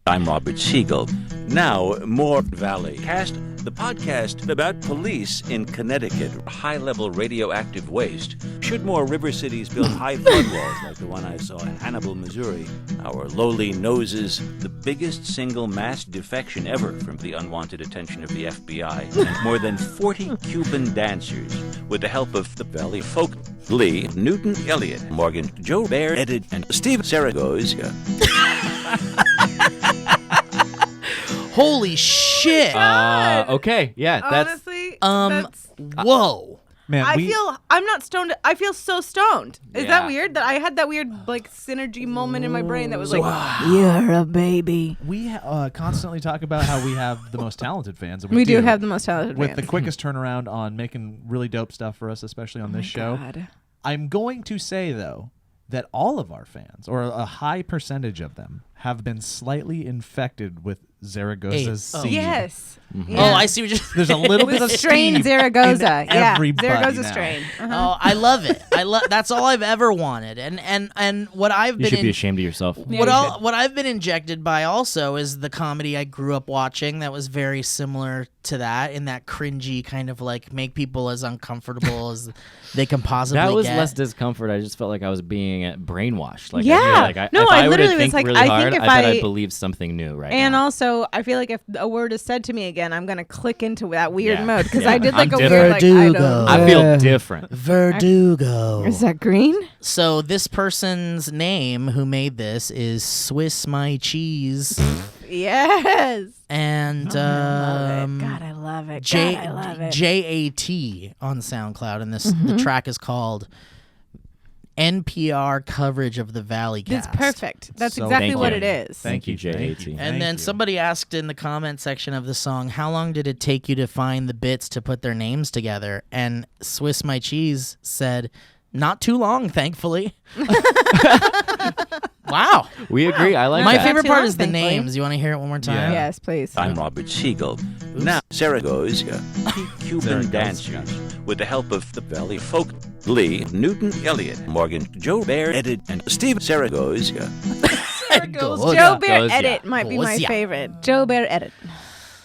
I'm Robert Siegel. Now, more Valleycast, the podcast about police in Connecticut. High-level radioactive waste. Should more river cities build high flood walls like the one I saw in Hannibal, Missouri? Our lowly noses, the biggest single mass defection ever from the unwanted attention of the FBI, and more than 40 Cuban dancers with the help of the Valley folk. Lee, Newton Elliott, Morgan, Joe Bear, Edit, and Steve Zaragoza. Holy shit! Okay, yeah, Honestly, that's whoa, man. I'm not stoned. I feel so stoned. Is Yeah. that weird? That I had that weird like synergy moment in my brain that was like, You're a baby. We constantly talk about how we have the most talented fans. And we do have the most talented with fans. the quickest turnaround on making really dope stuff for us, especially on this show. God. I'm going to say though that all of our fans, or a high percentage of them, have been slightly infected with Zaragoza's seed. Yes. Mm-hmm. Yeah. Oh, I see what you're. There's a little bit of strain seed Zaragoza. in Yeah, everybody Zaragoza now. strain. Oh, I love it. That's all I've ever wanted, and what I've You been should be ashamed of yourself. what I've been injected by also is the comedy I grew up watching that was very similar to that, in that cringy kind of like make people as uncomfortable as they can possibly That was get. less discomfort. I just felt like I was being brainwashed. Like, Yeah. I feel like No, if I I were to literally was think like, really I think hard, if I bet I- I'd believe something new right And now. also, I feel like if a word is said to me again, I'm gonna click into that weird Yeah. mode because Yeah. I did like I'm a weird like I Verdugo. don't. I feel different. Verdugo. Is that green? So this person's name who made this is Swiss My Cheese, Yes. and God, I love it. God, I love it. JAT on SoundCloud, and the track is called NPR coverage of the Valleycast. It's perfect. That's So exactly thank what you. it is. Thank you, JAT. And Thank then you. somebody asked in the comment section of the song, how long did it take you to find the bits to put their names together? And Swiss My Cheese said, not too long, thankfully. Wow. We agree. I like My that. favorite too part long, is the thankfully. names. You want to hear it one more time? Yeah. Yes, please. I'm Robert Siegel. Now, Zaragoza, Cuban dancers with the help of the Valley folk. Lee, Newton Elliott, Morgan, Joe Bear, Edit, and Steve Zaragoza. Joe Bear Goes, Edit yeah. might be my Goes, yeah. favorite. Joe Bear Edit.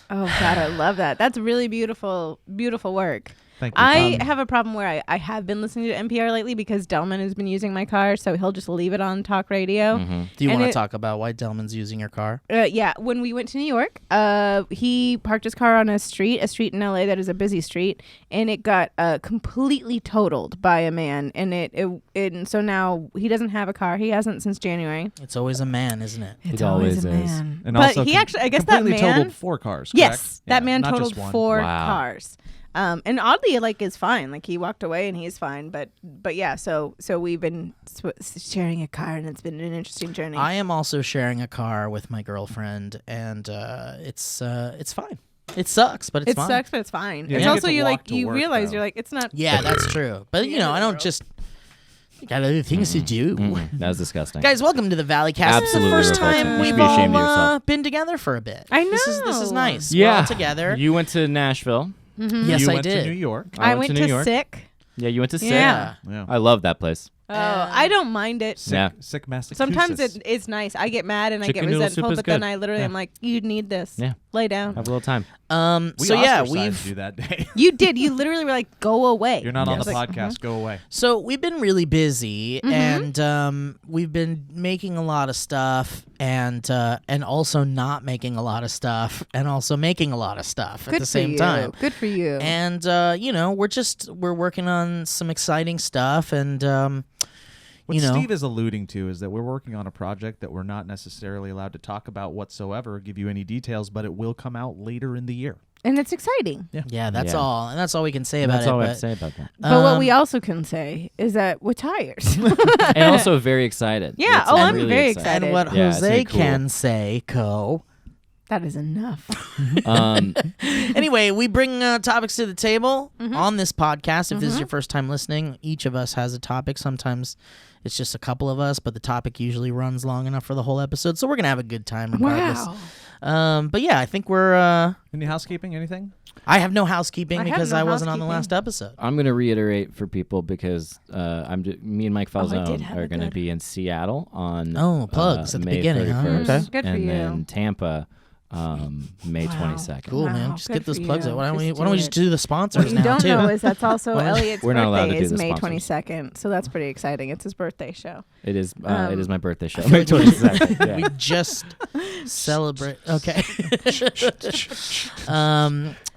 Oh God, I love that. That's really beautiful, beautiful work. Thank you. I have a problem where I have been listening to NPR lately because Delman has been using my car, so he'll just leave it on talk radio. Do you And want to it- talk about why Delman's using your car? Yeah, when we went to New York, he parked his car on a street in LA that is a busy street, and it got completely totaled by a man, and so now he doesn't have a car. He hasn't since January. It's always a man, isn't it? It's It always a is. man. And but also he actually, I guess that completely man totaled 4 cars. Yes, correct? that Yeah, man not totaled just one. 4 Wow. cars. And oddly, like, is fine. Like, he walked away and he's fine. But yeah, so we've been sharing a car, and it's been an interesting journey. I am also sharing a car with my girlfriend, and it's fine. It sucks, but it's it fine. sucks, but it's fine. Yeah, it's you also get to you walk like to you work, realize though. you're like it's not. Yeah, that's true. But you know, I don't just got other things to do. That was disgusting. Guys, welcome to the Valleycast. Absolutely This is the first revolting. time You we've should be ashamed of all yourself. been together for a bit. I This is know. nice. We're Yeah. all together. You went to Nashville. Yes, you I went did. to New York. I went New to York. Sick. Yeah, you went to Sick. Yeah. Yeah. I love that place. Oh, I don't mind it. Yeah. Sick Massachusetts. Sometimes it's nice. I get mad and Chicken I get noodle resentful, soup is but then good. I literally Yeah. am like, you need this. Yeah. Lay down. Have a little time. We so yeah, ostracized you that day. You did. You literally were like, go away. You're not on Yes. the Like, podcast. Go away. So we've been really busy, and we've been making a lot of stuff, and also not making a lot of stuff, and also making a lot of stuff Good at the for same you. time. Good for you. And you know, we're working on some exciting stuff, and What you know, Steve is alluding to is that we're working on a project that we're not necessarily allowed to talk about whatsoever, or give you any details, but it will come out later in the year. And it's exciting. yeah, that's Yeah. all, and that's all we can say about That's it. all I but, have to say about that. But what we also can say is that we're tired. And also very excited. Yeah, It's- oh, I'm really very excited. and what Yeah, it's Jose really cool. can say, Co. That is enough. Anyway, we bring topics to the table on this podcast. If this is your first time listening, each of us has a topic. Sometimes it's just a couple of us, but the topic usually runs long enough for the whole episode. So we're going to have a good time regardless. Wow. But yeah, I think we're. Any housekeeping? Anything? I have no housekeeping I have because no I wasn't on the housekeeping. last episode. I'm going to reiterate for people because me and Mike I did Falzone have are a going to good- be in Seattle on Plugs at the May beginning, huh? 31st, Okay. Good for and you. then Tampa May 22nd. Cool, Wow, man. Just good get those for plugs you. out. Why don't Just we do just it. do the sponsors What you now don't too? know is that's also Elliot's We're not allowed to birthday do is the May sponsors. 22nd, so that's pretty exciting. It's his birthday show. It is my birthday show. feel May like we- 22nd. We Yeah. just celebrate. Okay.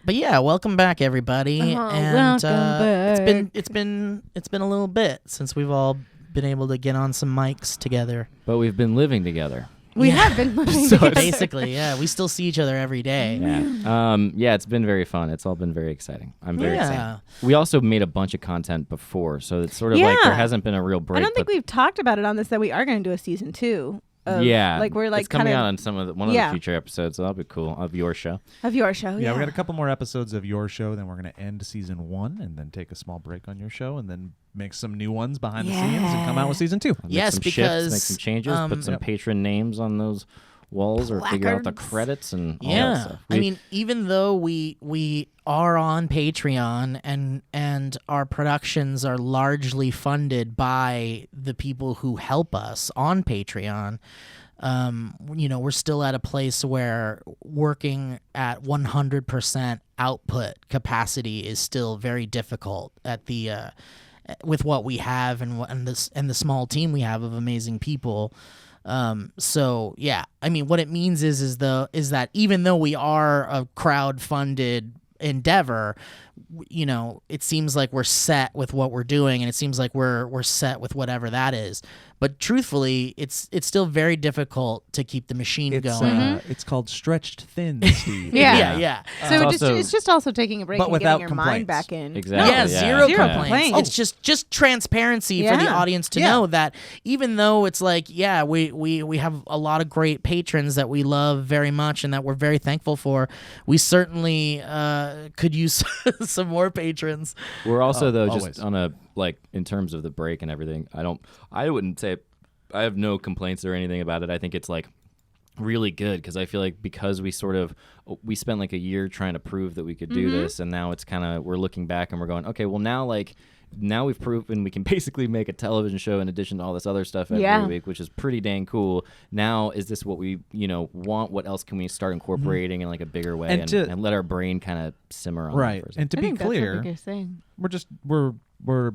But yeah, welcome back, everybody. And welcome back. it's been a little bit since we've all been able to get on some mics together. But we've been living together. We Yeah. have been living So together. Basically, yeah, we still see each other every day. Yeah. Yeah, it's been very fun. It's all been very exciting. I'm very Yeah. excited. We also made a bunch of content before, so it's sort of like there Yeah. hasn't been a real break. I don't think but we've talked about it on this that we are going to do a season 2. yeah, like we're like it's coming kind out of on some of one of Yeah. the future episodes, so that'll be cool of your show. of your show. Yeah, we got a couple more episodes of your show. Then we're going to end season 1 and then take a small break on your show and then make some new ones behind the scenes and come out with season 2. Make Yes, some because, shifts, make some changes, put some Yep. patron names on those walls, or figure out the Placards. credits and all that Yeah, stuff. I mean, even though we are on Patreon and our productions are largely funded by the people who help us on Patreon, we're still at a place where working at 100% output capacity is still very difficult at the with what we have and the small team we have of amazing people. So yeah, I mean, what it means is that even though we are a crowd-funded endeavor, it seems like we're set with what we're doing, and it seems like we're set with whatever that is. But truthfully, it's still very difficult to keep the machine going. It's called stretched thin, Steve. Yeah. yeah. So It's it's just also taking a break But and without getting your mind complaints. back in. Exactly. Yeah, yeah. zero Zero complaints. complaints. It's just transparency for the Yeah. audience to Yeah. know that even though it's like, yeah, we have a lot of great patrons that we love very much and that we're very thankful for, we certainly could use some more patrons. We're also though always. just on a in terms of the break and everything. I wouldn't say I have no complaints or anything about it. I think it's really good because I feel like because we spent like a year trying to prove that we could do this, and now it's kind of we're looking back and we're going, okay, well now we've proven we can basically make a television show in addition to all this other stuff every week, which is pretty dang cool. Now, is this what we want? What else can we start incorporating in like a bigger way and let our brain kind of simmer on? Right. That for a second? And to I be think that's the clear, biggest thing. we're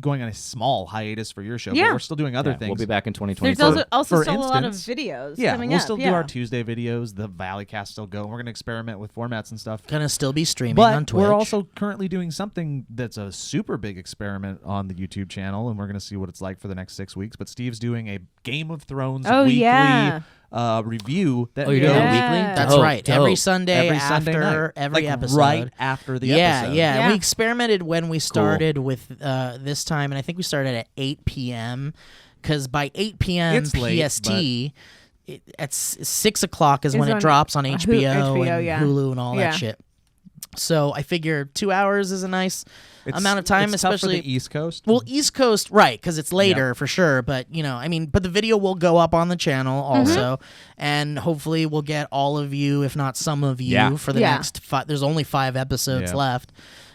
going on a small hiatus for your show, Yeah. but we're still doing other Yeah, things. We'll be back in 2020. There's also for still a lot of instance, videos Yeah, coming we'll up. still do yeah. our Tuesday videos. The Valleycast still go. We're going to experiment with formats and stuff. Gonna still be streaming But on Twitch. we're also currently doing something that's a super big experiment on the YouTube channel, and we're going to see what it's like for the next 6 weeks. But Steve's doing a Game of Thrones weekly yeah. review. That Oh, you're doing goes it Yeah. weekly? That's Dope, right. dope. Every Sunday every after Sunday night. every Like, episode. right after the yeah, episode. Yeah, Yeah. We experimented when we started with this time, and I think we started at 8 p.m. because by 8 p.m. It's late, PST, at 6 o'clock is It's when it on drops on HBO, HBO, and yeah. Hulu and all Yeah. that shit. So I figure 2 hours is a nice amount of time, it's tough especially for the East Coast. Well, East Coast, right, because it's later for sure. But, but the video will go up on the channel also. And hopefully we'll get all of you, if not some of you, for the Yeah. next 5. There's only 5 episodes Yeah. left.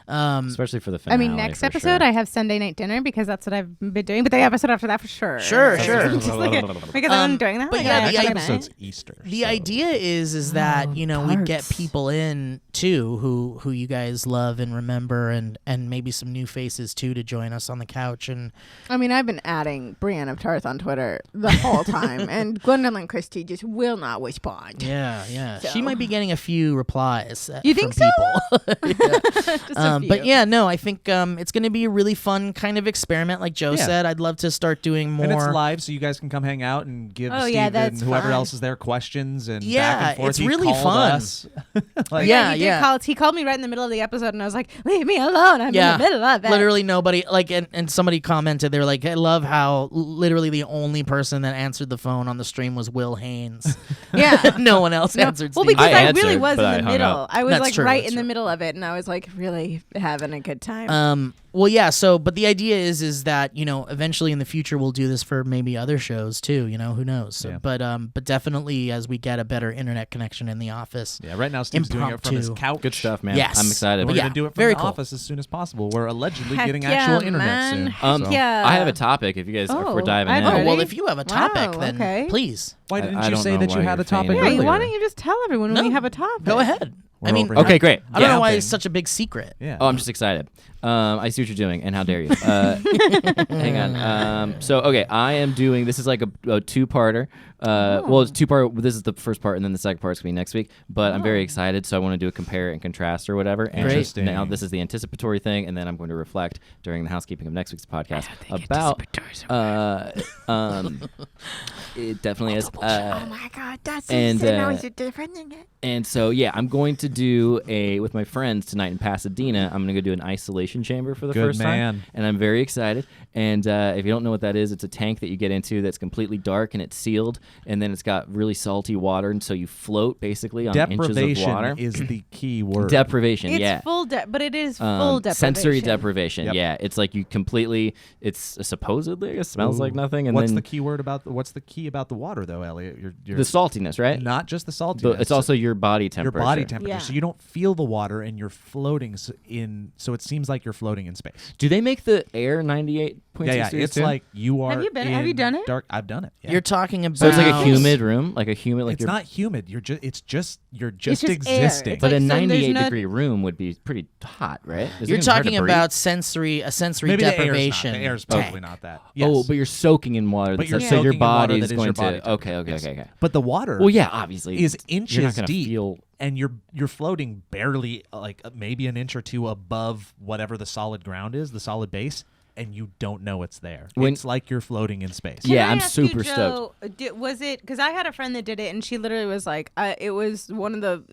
especially for the finale. I mean, next for episode sure. I have Sunday night dinner because that's what I've been doing. But the episode after that for sure. Sure. Just like because I'm doing that. but like, yeah, on the Sunday idea- night. episode's Easter. The so- idea is that we get tarts. people in too who you guys love and remember, and maybe some new faces too to join us on the couch. And I mean, I've been adding Brienne of Tarth on Twitter the whole time, and Gwendolyn Christie just will not respond. yeah, So- she might be getting a few replies. You from think so? people. Just a few. But yeah, no, I think it's going to be a really fun kind of experiment. Like Joe Yeah. said, I'd love to start doing more. And it's live, so you guys can come hang out and give Oh, Steve yeah, and that's whoever fun. else is there questions and Yeah, back and forth. it's He really called fun. us. Oh, Yeah, he did yeah. He called me right in the middle of the episode, and I was like, "Leave me alone! I'm in the middle of it." Literally nobody and somebody commented, they were like, I love how literally the only person that answered the phone on the stream was Will Haynes. Yeah. No one else No, answered. well, Steve. because I I really answered, was but in I the hung middle. up. I was That's like true, right that's in the true. middle of it, and I was like, really, having a good time. Well, yeah. So, but the idea is that eventually in the future we'll do this for maybe other shows too. Who knows? So, Yeah. but definitely as we get a better internet connection in the office. Yeah, right now Steve's doing it from his Impromptu. couch. Good stuff, man. Yes. I'm excited. We're Yeah, gonna do it from very the cool. office as soon as possible. We're allegedly Heck getting yeah, actual internet man. soon. Heck so. yeah. I have a topic if you guys if we're Oh, diving I'm in. Oh ready. well, if you have a topic, Wow, then okay. please Why I didn't you don't say know that why you had you're a topic feigning. Yeah, earlier? why don't you just tell everyone when No. we have a topic? go ahead. We're I mean, over here. Okay, great. I don't know Yeah. why it's such a big secret. Yeah. Oh, I'm just excited. I see what you're doing, and how dare you? Hang on. Okay, I am doing. This is like a two-parter. Well, it's two-part. This is the first part, and then the second part's gonna be next week. But I'm very excited, so I want to do a compare and contrast or whatever. And Interesting. Now this is the anticipatory thing, and then I'm going to reflect during the housekeeping of next week's podcast about. It definitely is. Oh my god, that's and, so noisy different. And so, yeah, I'm going to do with my friends tonight in Pasadena. I'm going to go do an isolation chamber for the Good first man. time. And I'm very excited. And if you don't know what that is, it's a tank that you get into that's completely dark and it's sealed. And then it's got really salty water. And so you float basically on inches of Deprivation water. is the key word. Deprivation, It's yeah. full, but it is full deprivation. Sensory deprivation, Yep. yeah. It's like you completely, it's supposedly, it smells like nothing. And what's then the key word about? What's the key about the water, though, Elliot? You're the saltiness, right? not just the saltiness. It's also your body your temperature. body temperature. Yeah. So you don't feel the water, and you're floating in. So it seems like you're floating in space. Do they make the air 98.6 Yeah, degrees it's too? like you are. Have you been- have you in done it? Dark. I've done it. Yeah. You're talking about. So it's like a humid room, like It's you're, not humid. You're just you're just just air. existing. It's but like, a so there's 98 no- degree room would be pretty hot, right? Isn't You're it hard to talking breathe? about a sensory Maybe deprivation. the air's tank. probably not that. Yes. Oh, but you're soaking in water. But that's you're so your soaking in water body that is is going your to. body Okay, temperature. okay. But the water. Well, yeah, obviously is you're not inches gonna deep, feel. and you're floating barely like maybe an inch or two above whatever the solid ground is, the solid base, and you don't know it's there. When- It's like you're floating in space. Yeah, Can I I'm ask you, super Joe, was it because I had a friend that did it, and she literally was like, it was one of the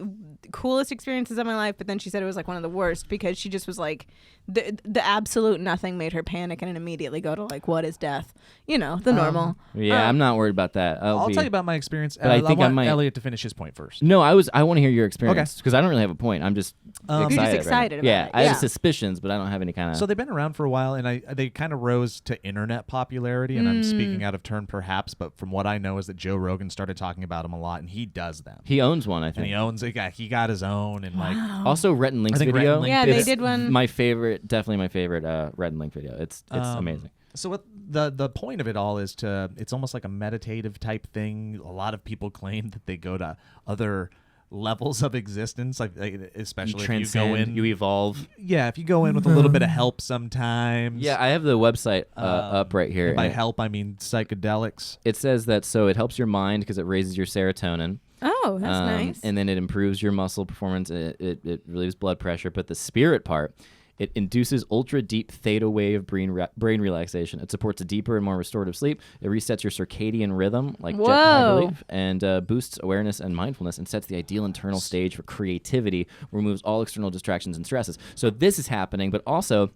coolest experiences of my life, but then she said it was like one of the worst because she just was like, the absolute nothing made her panic and immediately go to like, what is death? The normal. Yeah, I'm not worried about that. I'll tell you about my experience. But I think I want might- Elliot to finish his point first. No, I want to hear your experience because I don't really have a point. I'm just excited. You're just right now. excited about yeah, it, I have yeah. suspicions, but I don't have any kind of. So they've been around for a while, and they kind of rose to internet popularity. And I'm speaking out of turn, perhaps, but from what I know is that Joe Rogan started talking about them a lot, and he does them. he owns one, I And think. he owns it. He got his own, and like Also, Rhett and Link's I think Rhett video. and Link Yeah, did they it. did one. My favorite, definitely my favorite Rhett and Link video. It's amazing. So what the point of it all is it's almost like a meditative type thing. A lot of people claim that they go to other levels of existence, like especially if you go in. you evolve. Yeah, if you go in with a little bit of help sometimes. Yeah, I have the website up right here. And by and help, I mean psychedelics. it says that it helps your mind because it raises your serotonin. Oh, that's nice. And then it improves your muscle performance. It relieves blood pressure. But the spirit part, it induces ultra deep theta wave brain relaxation. It supports a deeper and more restorative sleep. It resets your circadian rhythm, like jet, I Whoa. believe, and boosts awareness and mindfulness, and sets the ideal internal stage for creativity. Removes all external distractions and stresses. So this is happening, but also.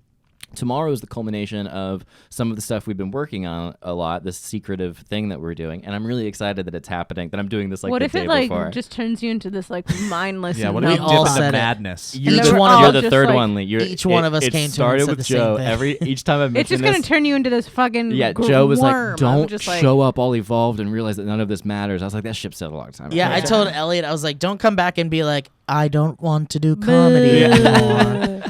Tomorrow is the culmination of some of the stuff we've been working on a lot, this secretive thing that we're doing, and I'm really excited that it's happening. That I'm doing this like what the if day it like before. just turns you into this like mindless? Yeah, what and if We we all dip said into it. madness? Each You're one of you're us- the just third like- one, Lee. each one of us it came to him and started said with the same Joe. thing. Each time I mentioned It's just gonna this, turn you into this fucking yeah, Joe was worm. like, "Don't just like, show up all evolved and realize that none of this matters." I was like, "That ship sailed a long time ago." Yeah, I told Elliot, I was like, don't come back and be like, I don't want to do comedy anymore.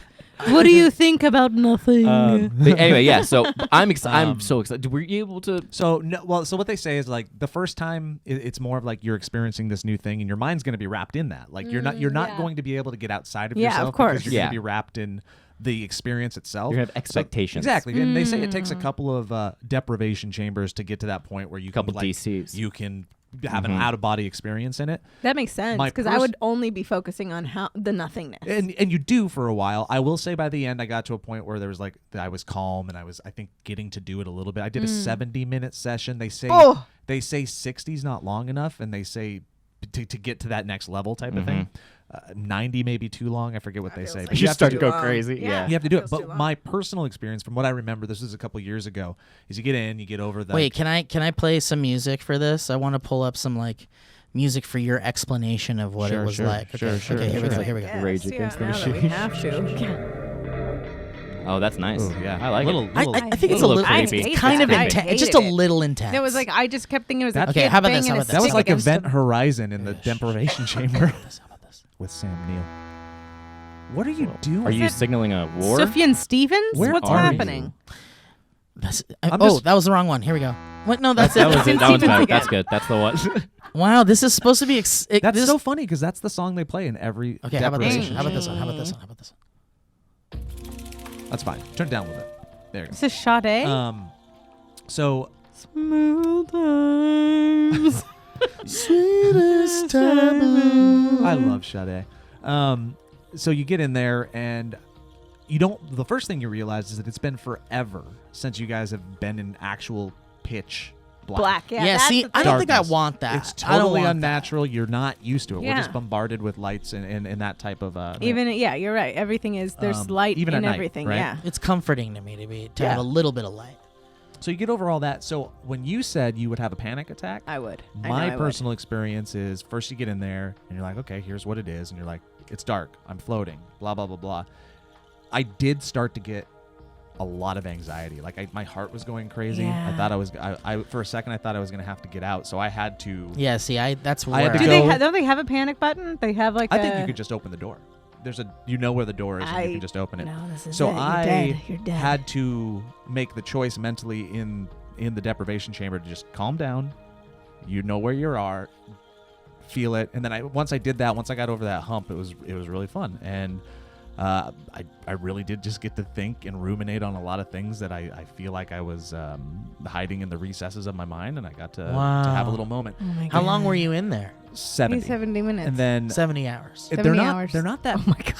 What do you think about nothing? But anyway, yeah. So I'm so excited. Were you able to? So what they say is like the first time it's more of like you're experiencing this new thing and your mind's going to be wrapped in that. Like you're not yeah. going to be able to get outside of Yeah, yourself of course. because you're Yeah. going to be wrapped in the experience itself. You have So- expectations. exactly. And they say it takes a couple of deprivation chambers to get to that point where you Couple can like, DCs. you can have an out of body experience in it. That makes sense My because I would only be focusing on the nothingness. And you do for a while. I will say by the end I got to a point where there was like I was calm and I think getting to do it a little bit. I did a 70-minute session. They say 60's not long enough, and they say to get to that next level type of thing. 90 may be too long. I forget what they say. But You have start to to do- go crazy. Yeah. You have to do it. But my personal experience, from what I remember, this was a couple years ago, is you get in, you get over the. Wait, can I play some music for this? I want to pull up some like music for your explanation of what it was like. Sure. Okay, here we go. Rage Against the now that Machine. we have to. Oh, that's nice. Ooh, yeah. I like Little- it. little- I think it's a little little. creepy. It's kind of I intense. hated It's just a it. little intense. It was like I just kept thinking it was a That- kid Okay, how about this? banging How a about this? That was stick like against Event a- Horizon in the deprivation chamber with Sam Neill. What are you doing? Are you signaling a war? Sufjan Stevens? Where What's are you? happening? That's, I'm oh, just- that was the wrong one. Here we go. What? No, that's that it. was it. That one's better. That's good. That's the one. Wow, this is supposed to be. That's this, so funny because that's the song they play in every Okay, how about this? deprivation How about this chamber. one? How about this one? How about this one? That's fine. Turn it down a little bit. There you This is Sade. go. So Sweetest time. I love Sade. So you get in there and you don't. The first thing you realize is that it's been forever since you guys have been in actual pitch black. Yeah, Yeah, that's see, the I thing. don't think I Darkness. want that. It's I don't totally want unnatural. You're not used to it. We're Yeah. just bombarded with lights and that type of. Even yeah, you're right. Everything is there's light even in at night, everything. right? Yeah. that. It's comforting to me to Yeah. have a little bit of light. So you get over all that. So when you said you would have a panic attack, I would. I know my I would. personal experience is first you get in there and you're like, okay, here's what it is, and you're like, it's dark, I'm floating, blah blah blah blah. I did start to get a lot of anxiety. Like my heart was going crazy. I Yeah. thought I for a second I thought I was gonna have to get out. So I had to. Yeah, see, that's where I had to Do go- they don't they have a panic button? They have like I a think you could just open the door. There's a where the door is and you can just open it. No, this is So it. You're I dead. You're dead. had to make the choice mentally in the deprivation chamber to just calm down. You know where you are, feel it, and then once I did that, once I got over that hump, it was really fun, and I really did just get to think and ruminate on a lot of things that I feel like I was hiding in the recesses of my mind, and I got to have Wow. a little moment. Oh my How God. long were you in there? 70. 70 minutes. And then 70 hours. they're 70 not hours. they're not that. Oh my God.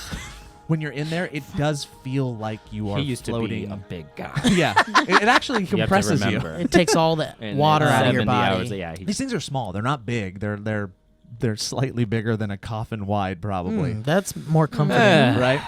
When you're in there, it does feel like you are He used floating. to be a big guy. Yeah, it actually You have to compresses you. remember. It takes all the And water out of your 70 body. Hours, yeah, These things are small. They're not big. They're slightly bigger than a coffin wide, probably. That's more comforting. Right?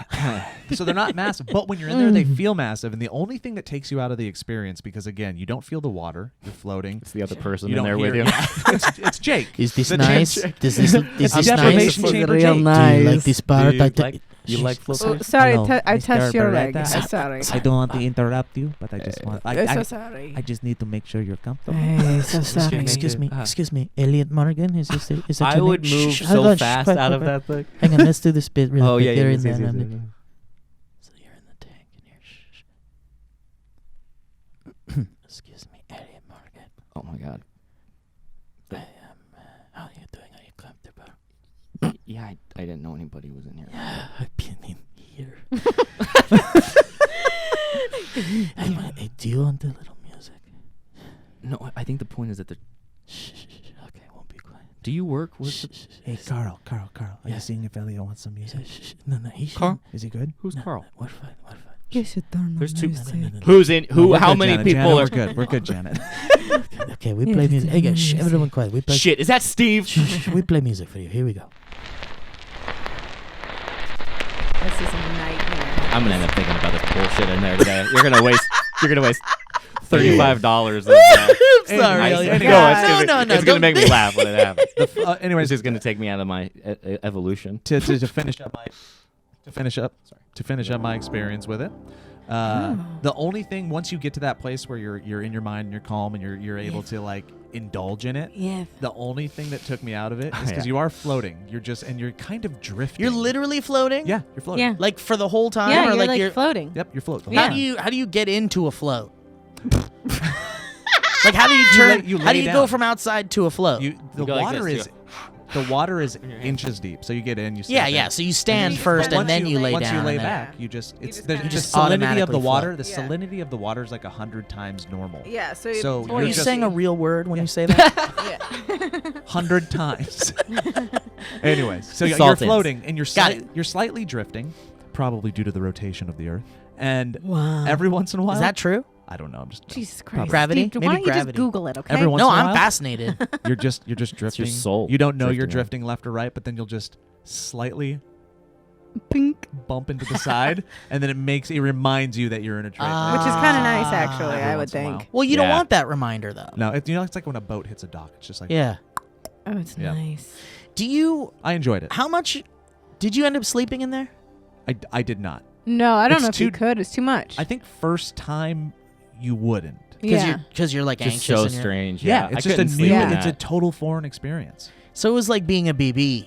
So they're not massive, but when you're in there, they feel massive. And the only thing that takes you out of the experience, because again, you don't feel the water, you're floating. it's the other person You in don't there with hear- you. yeah. it's Jake. Is this The nice? Jake. Is this It's nice? deprivation chamber Do Jake. you like this part? Do you You like Oh, floating? sorry, Hello, I Mr. touched your leg. Beretta. I'm sorry. I don't want to interrupt you, but I just want. I'm so sorry. I just need to make sure you're comfortable. Hey, so sorry. Excuse me, Elliot Morgan. Is that I your would name? move Shh, so hold on, shh, fast quiet, out of quiet, that thing. quiet. Hang on, let's do this bit really Oh quick. yeah, You're yes, in yes, there, yes, and yes, I'm- So you're in the tank, and you're. Excuse me, Elliot Morgan. Oh my God. How are you doing? Are you comfortable? Yeah, I didn't know anybody was in here. I've been in here. Hey, do you want a little music? No, I think the point is that the. Shh. Okay, I won't be quiet. Do you work with? Shh, The, shh, shh. Hey, Carl, are Yeah. you seeing if Elliot wants some music? Shh. No, he's Carl? Is he good? who's Carl? We're fine. You should turn There's on two- music. No. Who's in? No, Who? we're How good, many Janet. people Janet, are? We're good. We're good, Janet. Okay, we play music. Hey guys, shh, everyone quiet. We play. Shit, is that Steve? Shh, we play music for you. Here we go. This is a nightmare. I'm gonna end up thinking about this bullshit in there today. You're gonna waste $35. Sorry, Elliot. No, It's gonna make me don't- laugh when it happens. Anyways, This is gonna take me out of my evolution. to finish up my experience with it. The only thing, once you get to that place where you're in your mind and you're calm and you're able to like indulge in it, Yeah. the only thing that took me out of it is because Yeah. you are floating. You're kind of drifting. You're literally floating. Yeah, you're floating. Yeah. Like for the whole time, Yeah, or you're like like you're. floating. Yep, you're floating. Yeah. How do you get into a float? Like how do you turn? you how lay do you go down. from outside to a float? The You go like water this, is the water is inches deep. So you get in, you sit yeah. there. So you stand Once first and then you lay once down. you lay and then- back, you just it's just the, kinda- the You just salinity of the automatically water. float. The Yeah. salinity of the water is like 100 times normal. Yeah. So So Are you're you just- saying a real word when you say that? Yeah. 100 times. Anyways, so you're Salted. floating and Got it. you're slightly drifting, probably due to the rotation of the Earth. And Wow. every once in a while, Is that true? I don't know. I'm just Jesus Christ. Gravity? Steve, Maybe why don't you gravity. just Google it, okay? Every once No, in a I'm while, fascinated. You're just drifting. soul You don't know you're drifting drifting left or right, but then you'll just slightly Pink. bump into the side, and then it reminds you that you're in a train. Ah. Which is kind of nice, actually, Every I would once in a while. think. Well, you don't Yeah. want that reminder though. No, it's like when a boat hits a dock. It's just like Yeah. Oh, it's Yeah. nice. Do you? I enjoyed it. How much? Did you end up sleeping in there? I did not. No, I don't It's know if you too- could. It's too much. I think first time you wouldn't. Because you're like Just anxious. so and you're- strange. Yeah, I it's just a couldn't new. sleep in It's a that. total foreign experience. So it was like being a BB,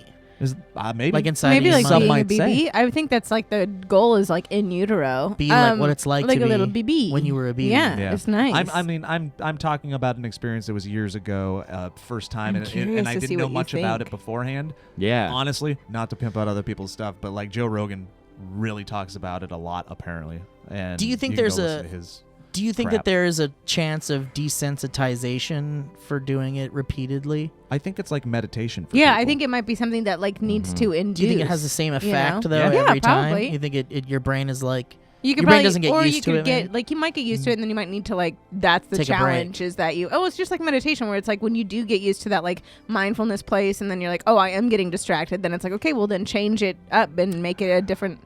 Maybe like inside Maybe your like some mother. being a might BB. say. I think that's like the goal is like in utero. Be like what it's like to a little be BB when you were a BB. Yeah, it's nice. I'm talking about an experience that was years ago, first time, I'm and curious I to see didn't know what you much about think. it beforehand. Yeah. Honestly, not to pimp out other people's stuff, but like Joe Rogan really talks about it a lot, apparently. And Do you think can there's go a- listen to his Do you think crap. that there is a chance of desensitization for doing it repeatedly? I think it's like meditation. For yeah, people. I think it might be something that like needs to induce. Do you think it has the same effect know? though Yeah. every Yeah, time? probably. You think your brain is like You could your brain probably, doesn't get or used you to could it, get man. like you might get used to it, and then you might need to like that's the Take a break. challenge is that you. Oh, it's just like meditation where it's like when you do get used to that like mindfulness place, and then you're like, oh, I am getting distracted. Then it's like, okay, well then change it up and make it a different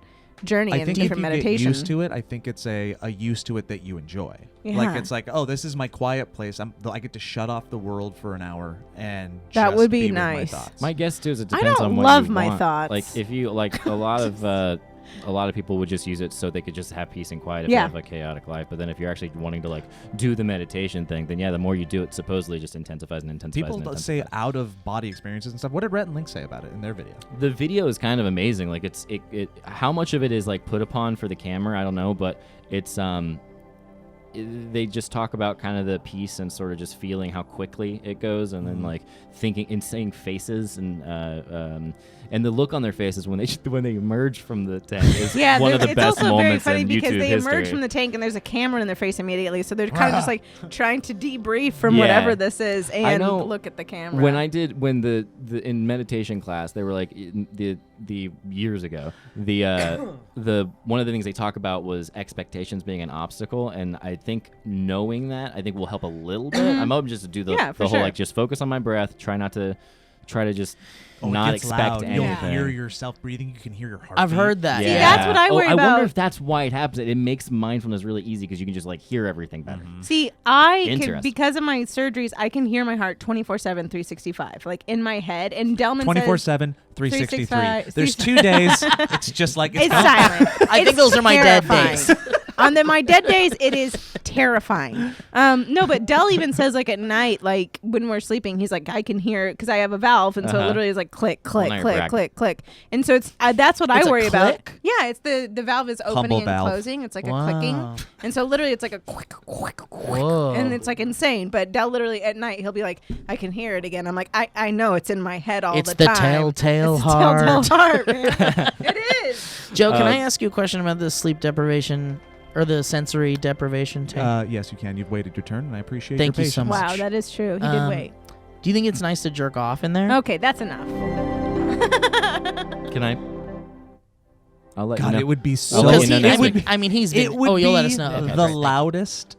journey I and think if different you meditation. get used to it, I think it's a used to it that you enjoy. Yeah. Like it's like, oh, this is my quiet place. I get to shut off the world for an hour and That just would be with my nice. thoughts. My guess too is it I depends don't on what love you my want. thoughts. Like if you like a lot of people would just use it so they could just have peace and quiet if Yeah. they have a chaotic life. But then if you're actually wanting to like do the meditation thing, then yeah, the more you do it, supposedly just intensifies and intensifies. People and say intensifies. out of body experiences and stuff. What did Rhett and Link say about it in their video? The video is kind of amazing. Like it how much of it is like put upon for the camera, I don't know, but it's they just talk about kind of the peace and sort of just feeling how quickly it goes, and then like thinking and saying faces and the look on their faces when they emerge from the tank is Yeah, one of the it's best also very moments funny in because YouTube they history. emerge from the tank and there's a camera in their face immediately, so they're kind of just like trying to debrief from Yeah. whatever this is and know look at the camera. When the in meditation class, they were like the years ago, the one of the things they talk about was expectations being an obstacle, and I think knowing that will help a little bit. I'm hoping just to do the Yeah, for whole sure. like just focus on my breath, try to just Oh, it not gets expect loud. anything. You'll hear yourself breathing. You can hear your heart. I've heard that. Yeah. See, that's what I worry I about. wonder if that's why it happens. It makes mindfulness really easy because you can just like hear everything better. See, I can, Interesting. because of my surgeries, I can hear my heart 24/7, 365, like in my head. And Delman 24/7, 363. 365. There's 2 days. It's just like says it's silent. I think those are my dead days. On my dead days, it is terrifying. No, but Del even says like at night, like when we're sleeping, he's like, I can hear it because I have a valve, and so it literally is like click, click, now you're click, bragging. click, click, and so it's that's what It's I a worry about. click? Yeah, it's the valve is opening Humble and valve. closing. It's like Wow. a clicking, and so literally it's like a quick, quick, quick, Whoa. and it's like insane. But Del literally at night he'll be like, I can hear it again. I'm like, I know it's in my head all It's the the time. telltale It's the heart. telltale heart, man. It is. Joe, can I ask you a question about the sleep deprivation or the sensory deprivation tank? Yes, you can. You've waited your turn, and I appreciate Thank your you so patience. much. Wow, that is true. He did Um, wait. Do you think it's nice to jerk off in there? Okay, that's enough. Can I? I'll let God, you know. it would be I'll so. let Because you know he, next I mean, week. I mean, he's It been. would Oh, you'll be let us know. Okay, the great. loudest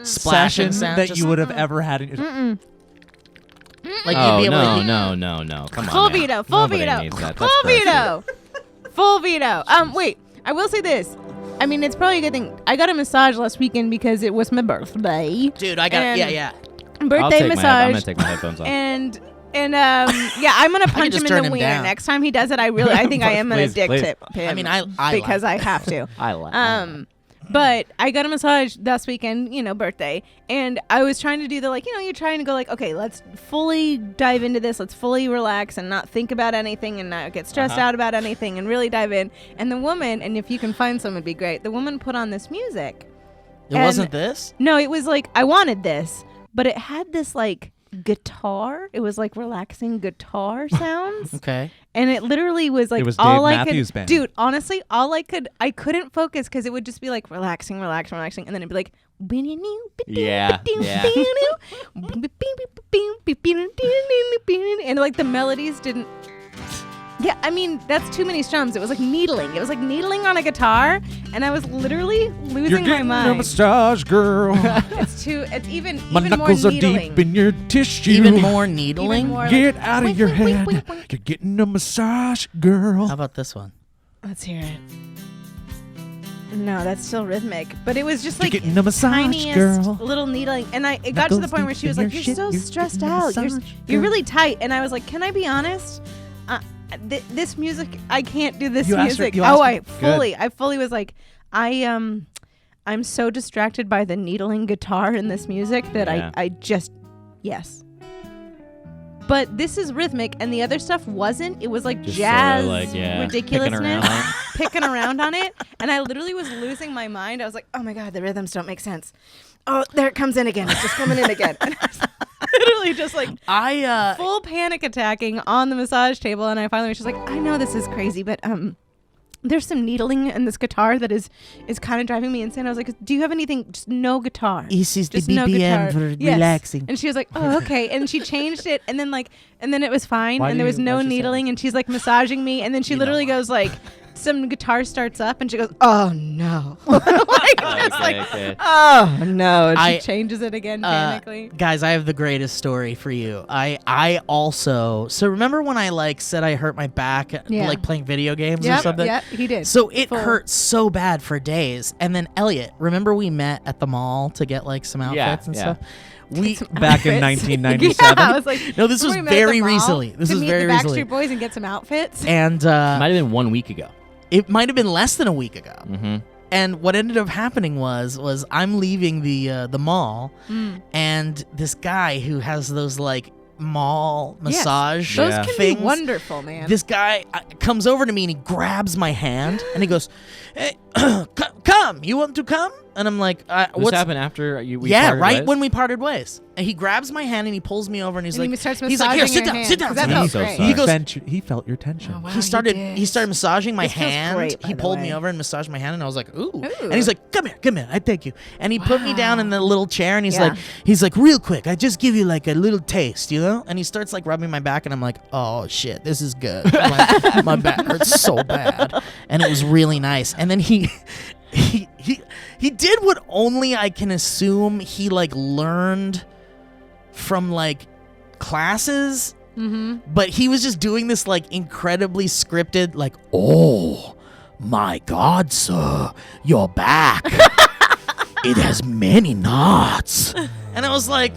Splashing session sound. that just you would have ever had. In your like Oh you'd be able no, to. no! Come on, Full man. veto, full Nobody veto, needs that. full That's gross. veto, full veto. Wait, I will say this. I mean, it's probably a good thing. I got a massage last weekend because it was my birthday. Dude, I got. And- Yeah. I'm Birthday gonna massage. take my headphones off. And yeah, I'm gonna punch just him in turn the him wiener down. next time he does it. I think I am gonna Please, dick please. tip him. I mean, I because I have to. I like. But I got a massage last weekend, birthday, and I was trying to do the you're trying to go like, okay, let's fully dive into this, let's fully relax and not think about anything and not get stressed out about anything and really dive in. And the woman, and if you can find some, it'd be great. The woman put on this music. It wasn't this. No, it was like I wanted this, but it had this like guitar. It was like relaxing guitar sounds. Okay. And it literally was like It was all Dave I Matthews could, Band. dude. Honestly, I couldn't focus because it would just be like relaxing, and then it'd be like, Yeah, and like the melodies didn't. Yeah, I mean that's too many strums. It was like needling. It was like needling on a guitar, and I was literally losing You're my getting a mind. massage, girl. It's even My even more knuckles are needling. deep in your tissue. Even more needling. Even more Get like, out of wink, your wink, wink, head. wink, wink. You're getting a massage, girl. How about this one? Let's hear it. No, that's still rhythmic, but it was just You're like getting a massage, tiniest girl. little needling, and it got to the Knuckles point where deep she was in like, your "You're so shit, you're stressed getting a out. massage, You're girl." really tight," and I was like, "Can I be honest? this music, I can't do this You asked her- music. you asked her- I fully was like, I'm so distracted by the needling guitar in this music that Yeah. I just, yes. But this is rhythmic, and the other stuff wasn't. It was like Just jazz sorta like, yeah, ridiculousness, picking around on it. picking around on it, and I literally was losing my mind. I was like, oh my God, the rhythms don't make sense. Oh, there it comes in again. It's just coming in again. And I was literally just like full panic attacking on the massage table, and I finally was just like, I know this is crazy, but there's some needling in this guitar that is kind of driving me insane. I was like, do you have anything? Just no guitar. This is the Just no guitar. BPM for Yes. relaxing. And she was like, oh, okay. And she changed it, and then it was fine, Why and do there was you- no why'd you say needling, that? and she's like massaging me, and then she You know literally why. goes like, some guitar starts up, and she goes, oh no. Like, just like, Okay. oh no. And she I- changes it again panically. Guys, I have the greatest story for you. I also remember when I said I hurt my back Yeah. playing video games or Yep, something? yep, he did. So it Full. hurt so bad for days. And then Elliot, remember we met at the mall to get some outfits and yeah. stuff? We Back in Outfits. 1997. Yeah, I was like, No, this was remember we met at the very mall recently. This to was meet very the recently. Backstreet Boys and get some outfits. And Might have been 1 week ago. it might have been less than a week ago. Mm-hmm. And what ended up happening was I'm leaving the mall, and this guy who has those mall Yes. massage Those Yeah. can things. be wonderful, man. This guy comes over to me and he grabs my hand and he goes, "Hey, come! You want to come?" And I'm like, This "What's?" happened after we Yeah, parted right ways? when we parted ways. And he grabs my hand and he pulls me over and he's and like, he starts he's massaging like, "Here, sit your down, hand, sit down." 'cause that I'm felt so great. sorry. He goes, He felt your tension. Oh, wow. he started massaging my This feels hand. great, by He the pulled me way. over and massaged my hand, and I was like, "Ooh!" Ooh. And he's like, "Come here, I take you." And he put me down in the little chair, and Yeah. he's like, "Real quick, I just give you a little taste, you know?" And he starts rubbing my back, and I'm like, "Oh shit, this is good." My back hurts so bad, and it was really nice. And then he did what only I can assume he learned from classes. But he was just doing this incredibly scripted, "Oh my God, sir, your back, it has many knots." And I was like,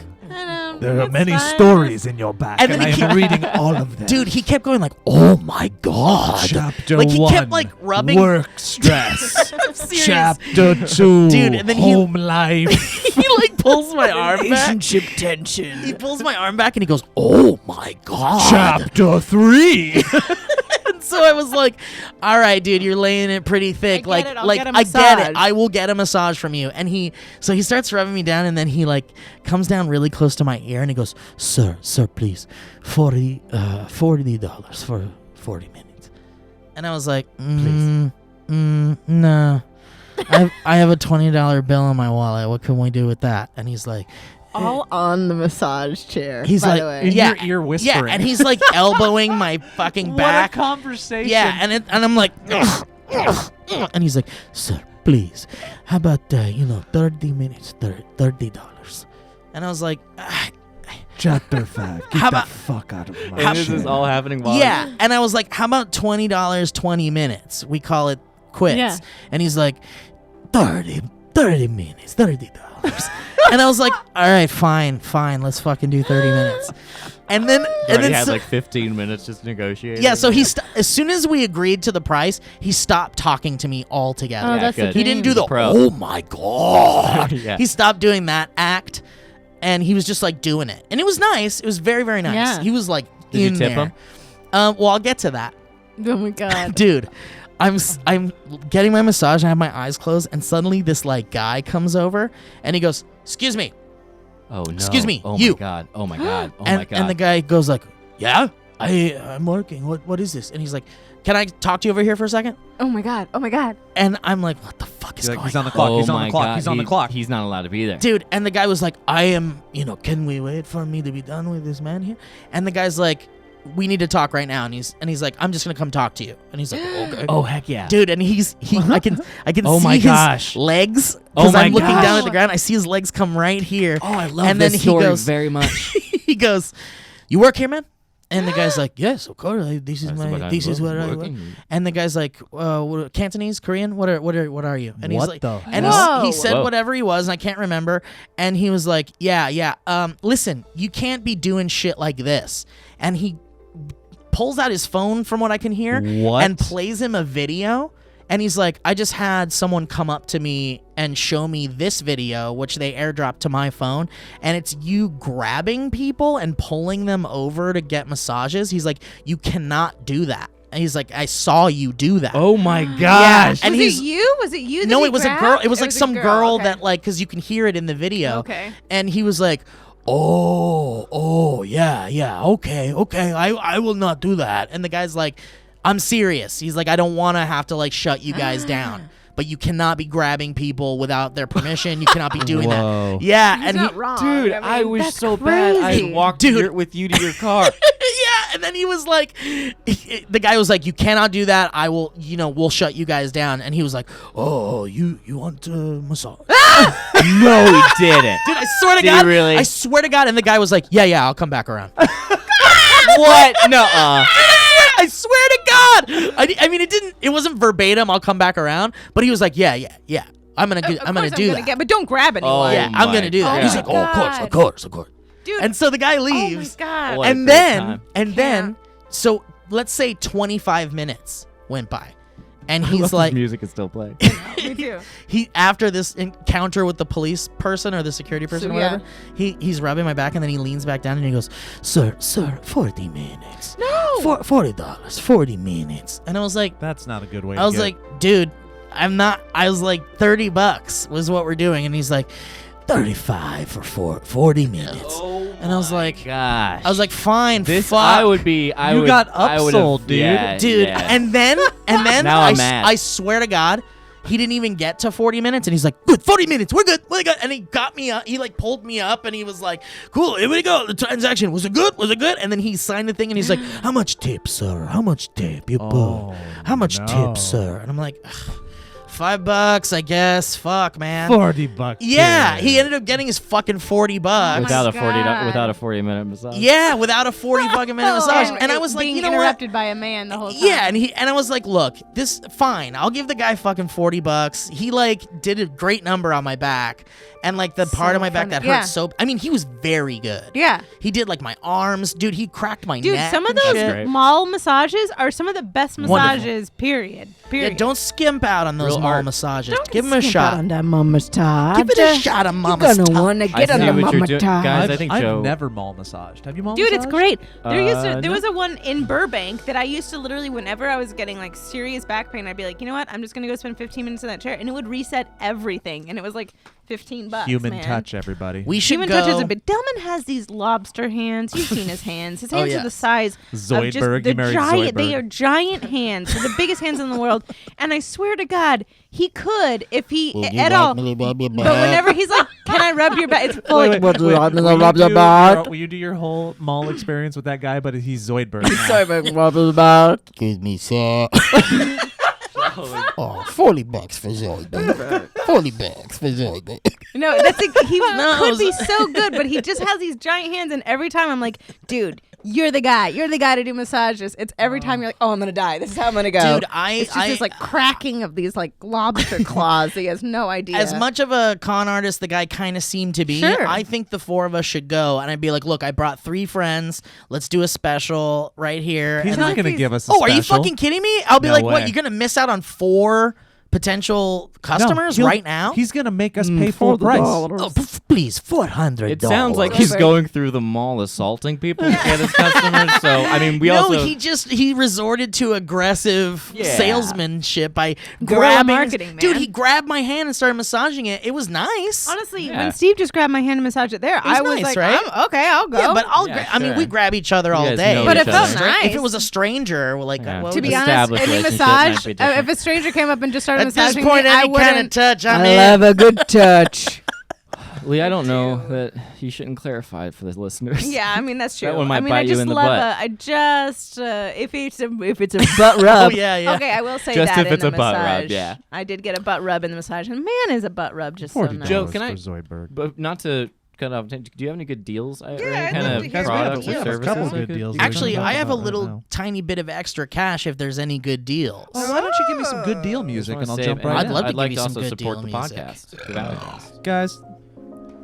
There are many stories in your back, And and, then he I'm reading all of them. dude, he kept going "Oh my God." Chapter he 1, kept rubbing. work stress. I'm serious. Chapter 2, Dude, and then he- home life. He pulls my arm back. Relationship tension. He pulls my arm back and he goes, "Oh my God." Chapter 3. And so I was like, "All right, dude, you're laying it pretty thick. I get it, I'll get a I get it. massage." I will get a massage from you." And he starts rubbing me down, and then he comes down really close to my ear, and he goes, "Sir, please, $40 for 40 minutes." And I was like, "No, I have a $20 bill in my wallet. What can we do with that?" And he's like, All on the massage chair. He's by like, the way. In yeah, your ear whispering. Yeah, and he's elbowing my fucking back. What a conversation. Yeah, and I'm like, "Ugh, ugh, ugh." And he's like, "Sir, please, how about 30 minutes, $30?" And I was like, Chapter 5. Get How the about- fuck out of my And this shit. is all happening while "Yeah," and I was like, "How about $20, 20 minutes? We call it quits." Yeah. And he's like, 30 minutes, $30." And I was like, "All right, fine, let's fucking do 30 minutes." And then, You already had so- 15 minutes just negotiating. yeah, so as soon as we agreed to the price, he stopped talking to me altogether. Oh, Yeah, that's the good. He didn't do the Pro. "Oh my God." Yeah. He stopped doing that act, and he was just doing it, and it was nice. It was very, very nice. Yeah. He was Did you in tip there. him? Well, I'll get to that, Oh my God. dude. I'm getting my massage. I have my eyes closed, and suddenly this guy comes over, and he goes, "Excuse me." Oh, no. Excuse me, Oh, you. my God. Oh, my God. Oh, and, my God. and the guy goes "Yeah, I'm working. What is this?" And he's like, "Can I talk to you over here for a second?" Oh my God. Oh my God. And I'm like, "What the fuck is He's like, going he's on the on?" clock. Oh, He's on my the clock. God. He's on the clock. He's not allowed to be there. Dude, and the guy was like, "I am, can we wait for me to be done with this man here?" And the guy's like, "We need to talk right now." And he's like, "I'm just gonna come talk to you." And he's like, "Okay." Oh, heck yeah. Dude, and I can Oh see my his gosh. legs Oh because my I'm looking gosh. down at the ground. I see his legs come right here. Oh, I love And then this he story goes- very much. He goes, "You work here, man?" And the guy's like, "Yes, of course. This is That's my. what I'm This is what I work." working. And the guy's like, what, "Cantonese, Korean? What are you?" And he's What like, the and hell? he said Whoa. whatever he was, and I can't remember. And he was like, "Yeah. Listen, you can't be doing shit like this." And he pulls out his phone from what I can hear What? and plays him a video. And he's like, I just had someone come up to me and show me this video, which they airdropped to my phone. And it's you grabbing people and pulling them over to get massages. He's like, you cannot do that. And he's like, I saw you do that. Oh my gosh. And Was it you? Was it you? That No, he it was grabbed? a girl. It was like a some girl okay. that like, because you can hear it in the video. Okay. And he was like, oh, yeah, okay, I will not do that. And the guy's like, I'm serious. He's like, I don't want to have to like shut you guys down, but you cannot be grabbing people without their permission. You cannot be doing Whoa. that. Yeah, He's and not wrong. Dude, I, I mean, wish that's so crazy. bad I walked with you to your car. yeah, and then he was like, the guy was like, you cannot do that. I will, we'll shut you guys down. And he was like, oh, you want massage? No, he didn't. Dude, I swear to Did he God, really? I swear to God. And the guy was like, yeah, I'll come back around. What? No. I swear to God. I mean, it wasn't verbatim. I'll come back around, but he was like, yeah. I'm gonna do that. But don't grab anyone. Oh, Yeah, I'm my gonna do that. God. He's like, Oh, of course. Dude. And so the guy Oh my leaves, God. What a and great then, time. and so let's say 25 minutes went by, and he's His like, music is still playing. Me too. he after this encounter with the police person or the security person So, or whatever, he's rubbing my back, and then he leans back down and he goes, sir, 40 minutes. No. $40, 40 minutes. And I was like, That's not a good way. I was like, dude, I was like, $30 was what we're doing. And he's like, 35 for 40 minutes. And I was like, Gosh. I was like, fine, this fuck. I would be. I You would, got I would've- upsold, dude. Yeah, dude. yeah. And then Now I'm mad. I swear to God, he didn't even get to 40 minutes, and he's like, good, 40 minutes, we're good. And he got me up, he like pulled me up, and he was like, cool, here we go, the transaction, was it good? And then he signed the thing, and he's like, how much tip, sir? How much tip you put? How much tip, sir? And I'm like, $5, I guess. Fuck, man. $40. Yeah, dude. he ended up getting his fucking $40. without a God. without a 40-minute massage. Yeah, without a 40 fucking minute massage. And I was like, being you know what? interrupted by a man the whole time. Yeah, and I was like, look, this fine. I'll give the guy fucking $40. He like did a great number on my back, and like the part So of my back funny. that Yeah. hurt so. I mean, he was very good. Yeah. He did like my arms, dude. He cracked my Dude, neck. some of and those shit. great. mall massages are some of the best Wonderful. massages, period. Yeah, don't skimp out on those Real mall art. massages. Don't Give him a skimp shot. out on that mama massage. Give it a shot of mama's You're gonna top. wanna I get on see the what you're mama doing, top. guys. I think Joe. I've never mall massaged. Have you mall Dude, massaged? it's great. There No. was a one in Burbank that I used to literally, whenever I was getting like serious back pain, I'd be like, you know what? I'm just gonna go spend 15 minutes in that chair, and it would reset everything, and it was like $15. Human man. touch, everybody. We should Human go. touch is a bit. Delman has these lobster hands. You've seen his hands. His Oh, hands yeah. are the size of just Zoidberg, the you married giant. They Zoidberg. are giant hands. They're the biggest hands in the world. And I swear to God, he could if he at all. But whenever he's like, "Can I rub your back?" It's full. Wait, like, wait, wait. Will you do your whole mall experience with that guy? But he's Zoidberg. now. Excuse me, sir. Oh, $40 for Zoidberg. $40 for Zoidberg. No, that's like, he No, could be so good, but he just has these giant hands, and every time I'm like, dude, you're the guy. You're the guy to do massages. It's every time you're like, oh, I'm gonna die. This is how I'm gonna go. Dude, it's just this like cracking of these like lobster claws. He has no idea. As much of a con artist the guy kind of seemed to be, Sure. I think the four of us should go, and I'd be like, look, I brought 3 friends. Let's do a special right here. He's And not like, going to he's- give us a oh, are you special. fucking kidding me? I'll be No like, way. what? You're gonna miss out on 4 potential customers he'll- right now? He's going to make us pay full price. Oh, please, $400. It sounds like he's going through the mall assaulting people to get his customers. So I mean, we no, also he resorted to aggressive Yeah. salesmanship by Guerrilla grabbing. marketing, Dude, man. he grabbed my hand and started massaging it. It was nice. honestly, Yeah. when Steve just grabbed my hand and massaged it there, I was nice, like, right? I'm, okay, I'll go. Yeah, but Yeah, I mean, sure. we grab each other all guys day. know But each it felt other. nice. If it was a stranger, like, Yeah. well, to be this- honest, established any relationship massage, might be different. if a stranger came up and just started at this massaging point, me, I any kind of wouldn't. touch, I'm in. a good touch. Lee, I don't know that you shouldn't clarify it for the listeners. Yeah, I mean that's true. That one might I mean, bite I you just in the love butt. I just if it's a butt rub. Oh, yeah. Okay, I will say Just that if it's in a the butt massage. rub, yeah. I did get a butt rub in the massage, and man, is a butt rub just so $40 nice. Joe, can I- for Zoidberg. But not to cut off. Do you have any good deals? Or I'd any love kind to of hear products about or deals. services? Couple I good could deals. use? Actually, Talk I have a about right little now. tiny bit of extra cash if there's any good deals. Well, why don't you give me some good deal music and I'll jump right I'd in. love to I'd like give to you some also good support deal the music. podcast, the Valleycast. Guys,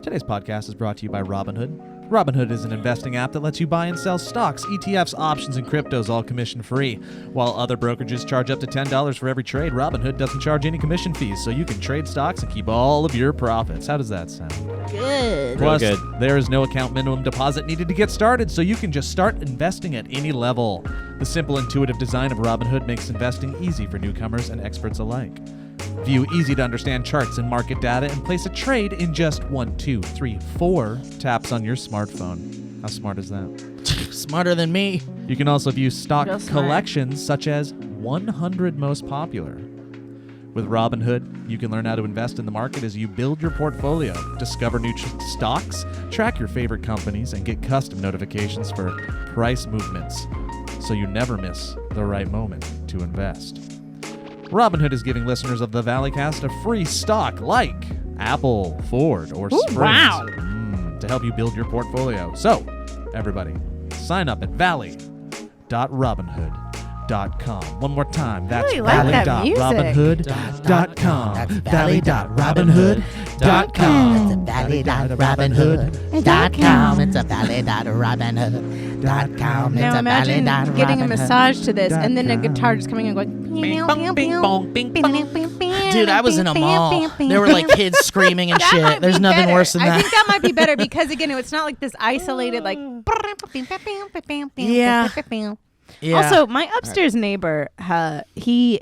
today's podcast is brought to you by Robinhood. Robinhood is an investing app that lets you buy and sell stocks, ETFs, options, and cryptos, all commission-free. While other brokerages charge up to $10 for every trade, Robinhood doesn't charge any commission fees, so you can trade stocks and keep all of your profits. How does that sound? Good. Plus, good. there is no account minimum deposit needed to get started, so you can just start investing at any level. The simple, intuitive design of Robinhood makes investing easy for newcomers and experts alike. View easy-to-understand charts and market data and place a trade in just 1, 2, 3, 4 taps on your smartphone. How smart is that? Smarter than me. You can also view stock Real smart. collections such as 100 most popular. With Robinhood, you can learn how to invest in the market as you build your portfolio, discover new stocks, track your favorite companies, and get custom notifications for price movements, so you never miss the right moment to invest. Robinhood is giving listeners of the Valleycast a free stock like Apple, Ford, or Sprint wow. to help you build your portfolio. So, everybody, sign up at valley.robinhood.com. One more time. That's really like that music. valley.robinhood.com. That's valley.robinhood.com. It's a valley.robinhood.com. It's a valley.robinhood.com. It's Now a imagine valley.robinhood. getting a massage to this, and then a guitar just coming and going. Dude, I was in a mall. There were like kids screaming and That might shit. There's be nothing better. worse than I that. think that might be better because again, it's not like this isolated like. Yeah. Yeah. Also, my upstairs neighbor, he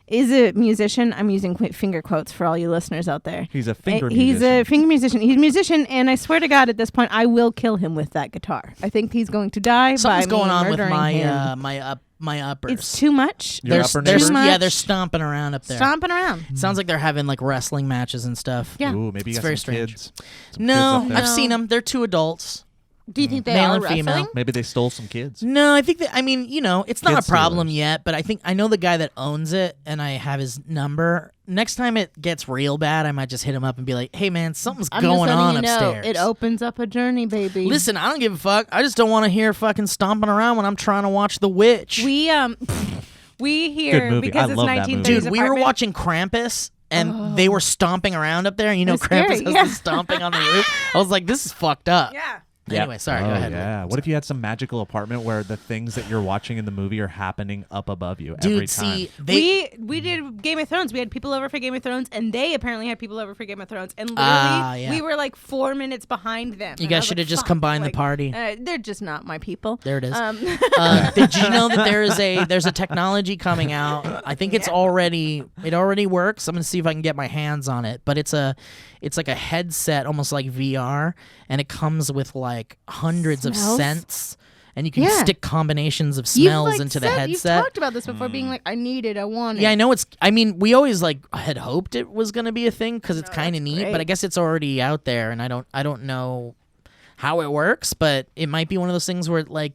is a musician. I'm using finger quotes for all you listeners out there. He's a finger He's musician. a finger musician. He's a musician, and I swear to God, at this point, I will kill him with that guitar. I think he's going to die something's by going me on with murdering him. my uppers. It's too much. Your It's upper too neighbor? much. Yeah, they're stomping around up there. stomping around. It sounds like they're having like wrestling matches and stuff. Yeah. Ooh, maybe you It's got very some strange. kids. Some No, kids up there. I've seen them. They're two adults. Do you think they Male are and female. wrestling? Maybe they stole some kids. No, I think that, I mean, it's not Kids a problem stealers. yet, but I know the guy that owns it, and I have his number. Next time it gets real bad, I might just hit him up and be like, hey man, something's I'm just going letting on you know, upstairs. it opens up a journey, baby. Listen, I don't give a fuck. I just don't want to hear fucking stomping around when I'm trying to watch The Witch. we Good hear movie. because I it's love that 1930s movie. Dude, we were apartment. watching Krampus, and they were stomping around up there. And It's Krampus scary, has yeah. the stomping on the roof. I was like, this is fucked up. Yeah. Anyway, sorry, Oh, go ahead. yeah. What if you had some magical apartment where the things that you're watching in the movie are happening up above you every Dude, time? see, We did Game of Thrones. We had people over for Game of Thrones, and they apparently had people over for Game of Thrones. And literally, Yeah. we were like 4 minutes behind them. You And I guys was should like, have just fuck, combined the like, party. They're just not my people. There it is. Um, Did you know that there's a technology coming out? I think it already works. I'm gonna see if I can get my hands on it. But it's like a headset, almost like VR, and it comes with like hundreds of Smells? scents, and you can Yeah. stick combinations of you've, smells like, into the said- You've headset. talked about this before, being like, I need it, I want it. Yeah, I know it's. I mean, we always like had hoped it was gonna be a thing because it's No, kind of that's neat. great. But I guess it's already out there, and I don't know how it works. But it might be one of those things where it like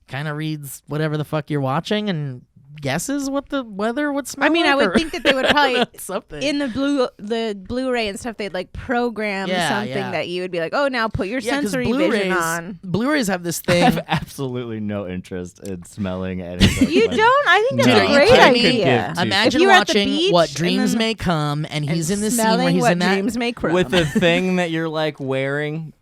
kind of reads whatever the fuck you're watching and guesses what the weather would smell. I mean, I like, would or think that they would probably something. in the Blu-ray and stuff. They'd like program Yeah, something yeah. that you would be like, oh, now put your 'cause sensory vision on. Blu-rays have this I thing. have absolutely no interest in smelling anything. You don't? I think that's Dude, a are you great kidding me? idea. Could give two Imagine If you were at the watching beach What and Dreams then- May Come, and he's in the scene smelling where he's what in that. dreams may crumb. with the thing that you're like wearing,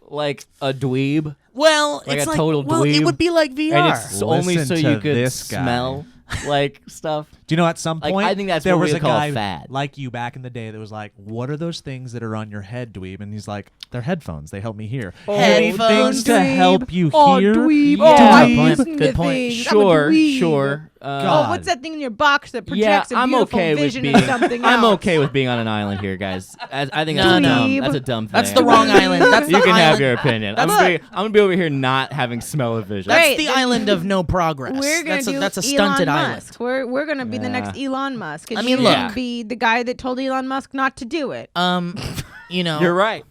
like a dweeb, Well, Like it's a like total well, it dweeb. would be like VR. and it's only Listen so to you could this guy. smell like stuff. Do you know at some Like, point I think that's there what was we a call a guy fad. like you back in the day that was like, what are those things that are on your head, dweeb? And he's like, they're headphones. They help me hear. Headphones, things to help you Oh, hear. dweeb. Yeah. Oh, I Good point. listen Good to point. things. I'm a Sure, dweeb. sure. Oh, what's that thing in your box that Yeah, projects a I'm beautiful okay with vision being. of something else? I'm okay with being on an island here, guys. I think No, that's no. dumb. That's a dumb thing. That's the wrong island. That's You the can island. have your opinion. I'm That's- gonna be over here not having smell-o-vision. That's Great, the then island of no progress. We're gonna that's do that's a Elon stunted Musk. island. We're gonna be the Yeah. next Elon Musk. And I mean, you look. can be the guy that told Elon Musk not to do it. You know, You're right.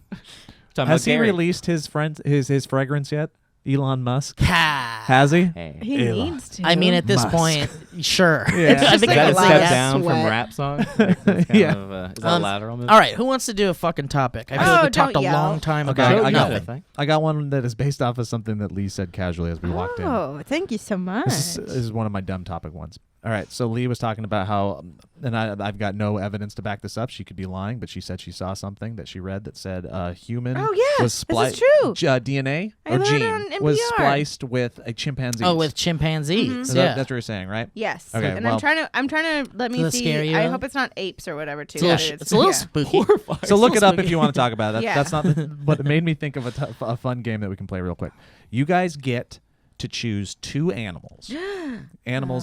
Talking Has about he Gary. released his fragrance yet? Elon Musk? Ha. Has he? Hey. He Elon. needs to. I mean, at this Musk. point, sure. Yeah. It's I just think like I Is would that a say step yes. down from Sweat. rap song? Like, that's kind Yeah. of, is that a lateral move? All right, who wants to do a fucking topic? I feel Oh, like we talked a don't yell. long time Okay, about I got nothing. I got one that is based off of something that Lee said casually as we walked in. Oh, thank you so much. This is one of my dumb topic ones. All right, so Lee was talking about how, and I've got no evidence to back this up. She could be lying, but she said she saw something that she read that said human Oh, yeah, was this spliced. is true. DNA I or learned it gene on was NPR. spliced with a chimpanzee. Oh, with chimpanzees. Mhm. Is Yeah. that's what you're saying, right? Yes. Okay, and well- I'm trying to let me Does that see. scare you? I hope it's not apes or whatever too. It's a little, but it's a little yeah. spooky. So look it up if you want to talk about it. Yeah. That's not. But it made me think of a fun game that we can play real quick. You guys get to choose two animals,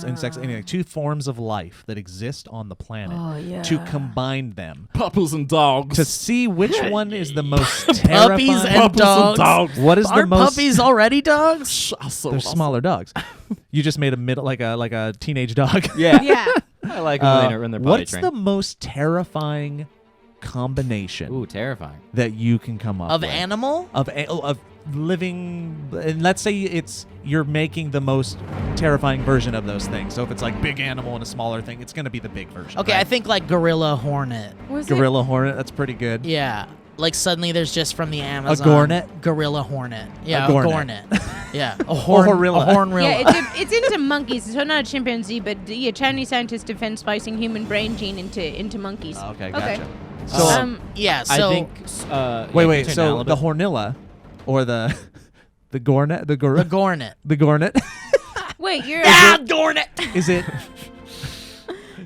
insects, anything, two forms of life that exist on the planet. Oh, yeah. To combine them Puppies and dogs. to see which one is the most terrifying. Puppies and dogs. What is the Aren't most? puppies already dogs? They're smaller dogs. You just made a middle like a teenage dog. Yeah. Yeah. I like when they run their potty What's train. the most terrifying combination Ooh, terrifying. that you can come up Of with? animal? Of living, and let's say you're making the most terrifying version of those things. So if it's like big animal and a smaller thing, it's going to be the big version. Okay, right? I think like gorilla hornet. Was it? Gorilla hornet, that's pretty good. Yeah. Like suddenly there's just from the Amazon. gornet? Gorilla hornet. Yeah, A a gornet. gornet. Yeah. A hornilla. A hornrilla. Yeah, it's into monkeys, so not a chimpanzee, but Chinese scientists defend splicing human brain gene into monkeys. Okay, gotcha. So, So yeah, I so think. wait. turn down a So little the bit. hornilla, or the gornet, the gornet. the gornet, wait, you're gornet. is it?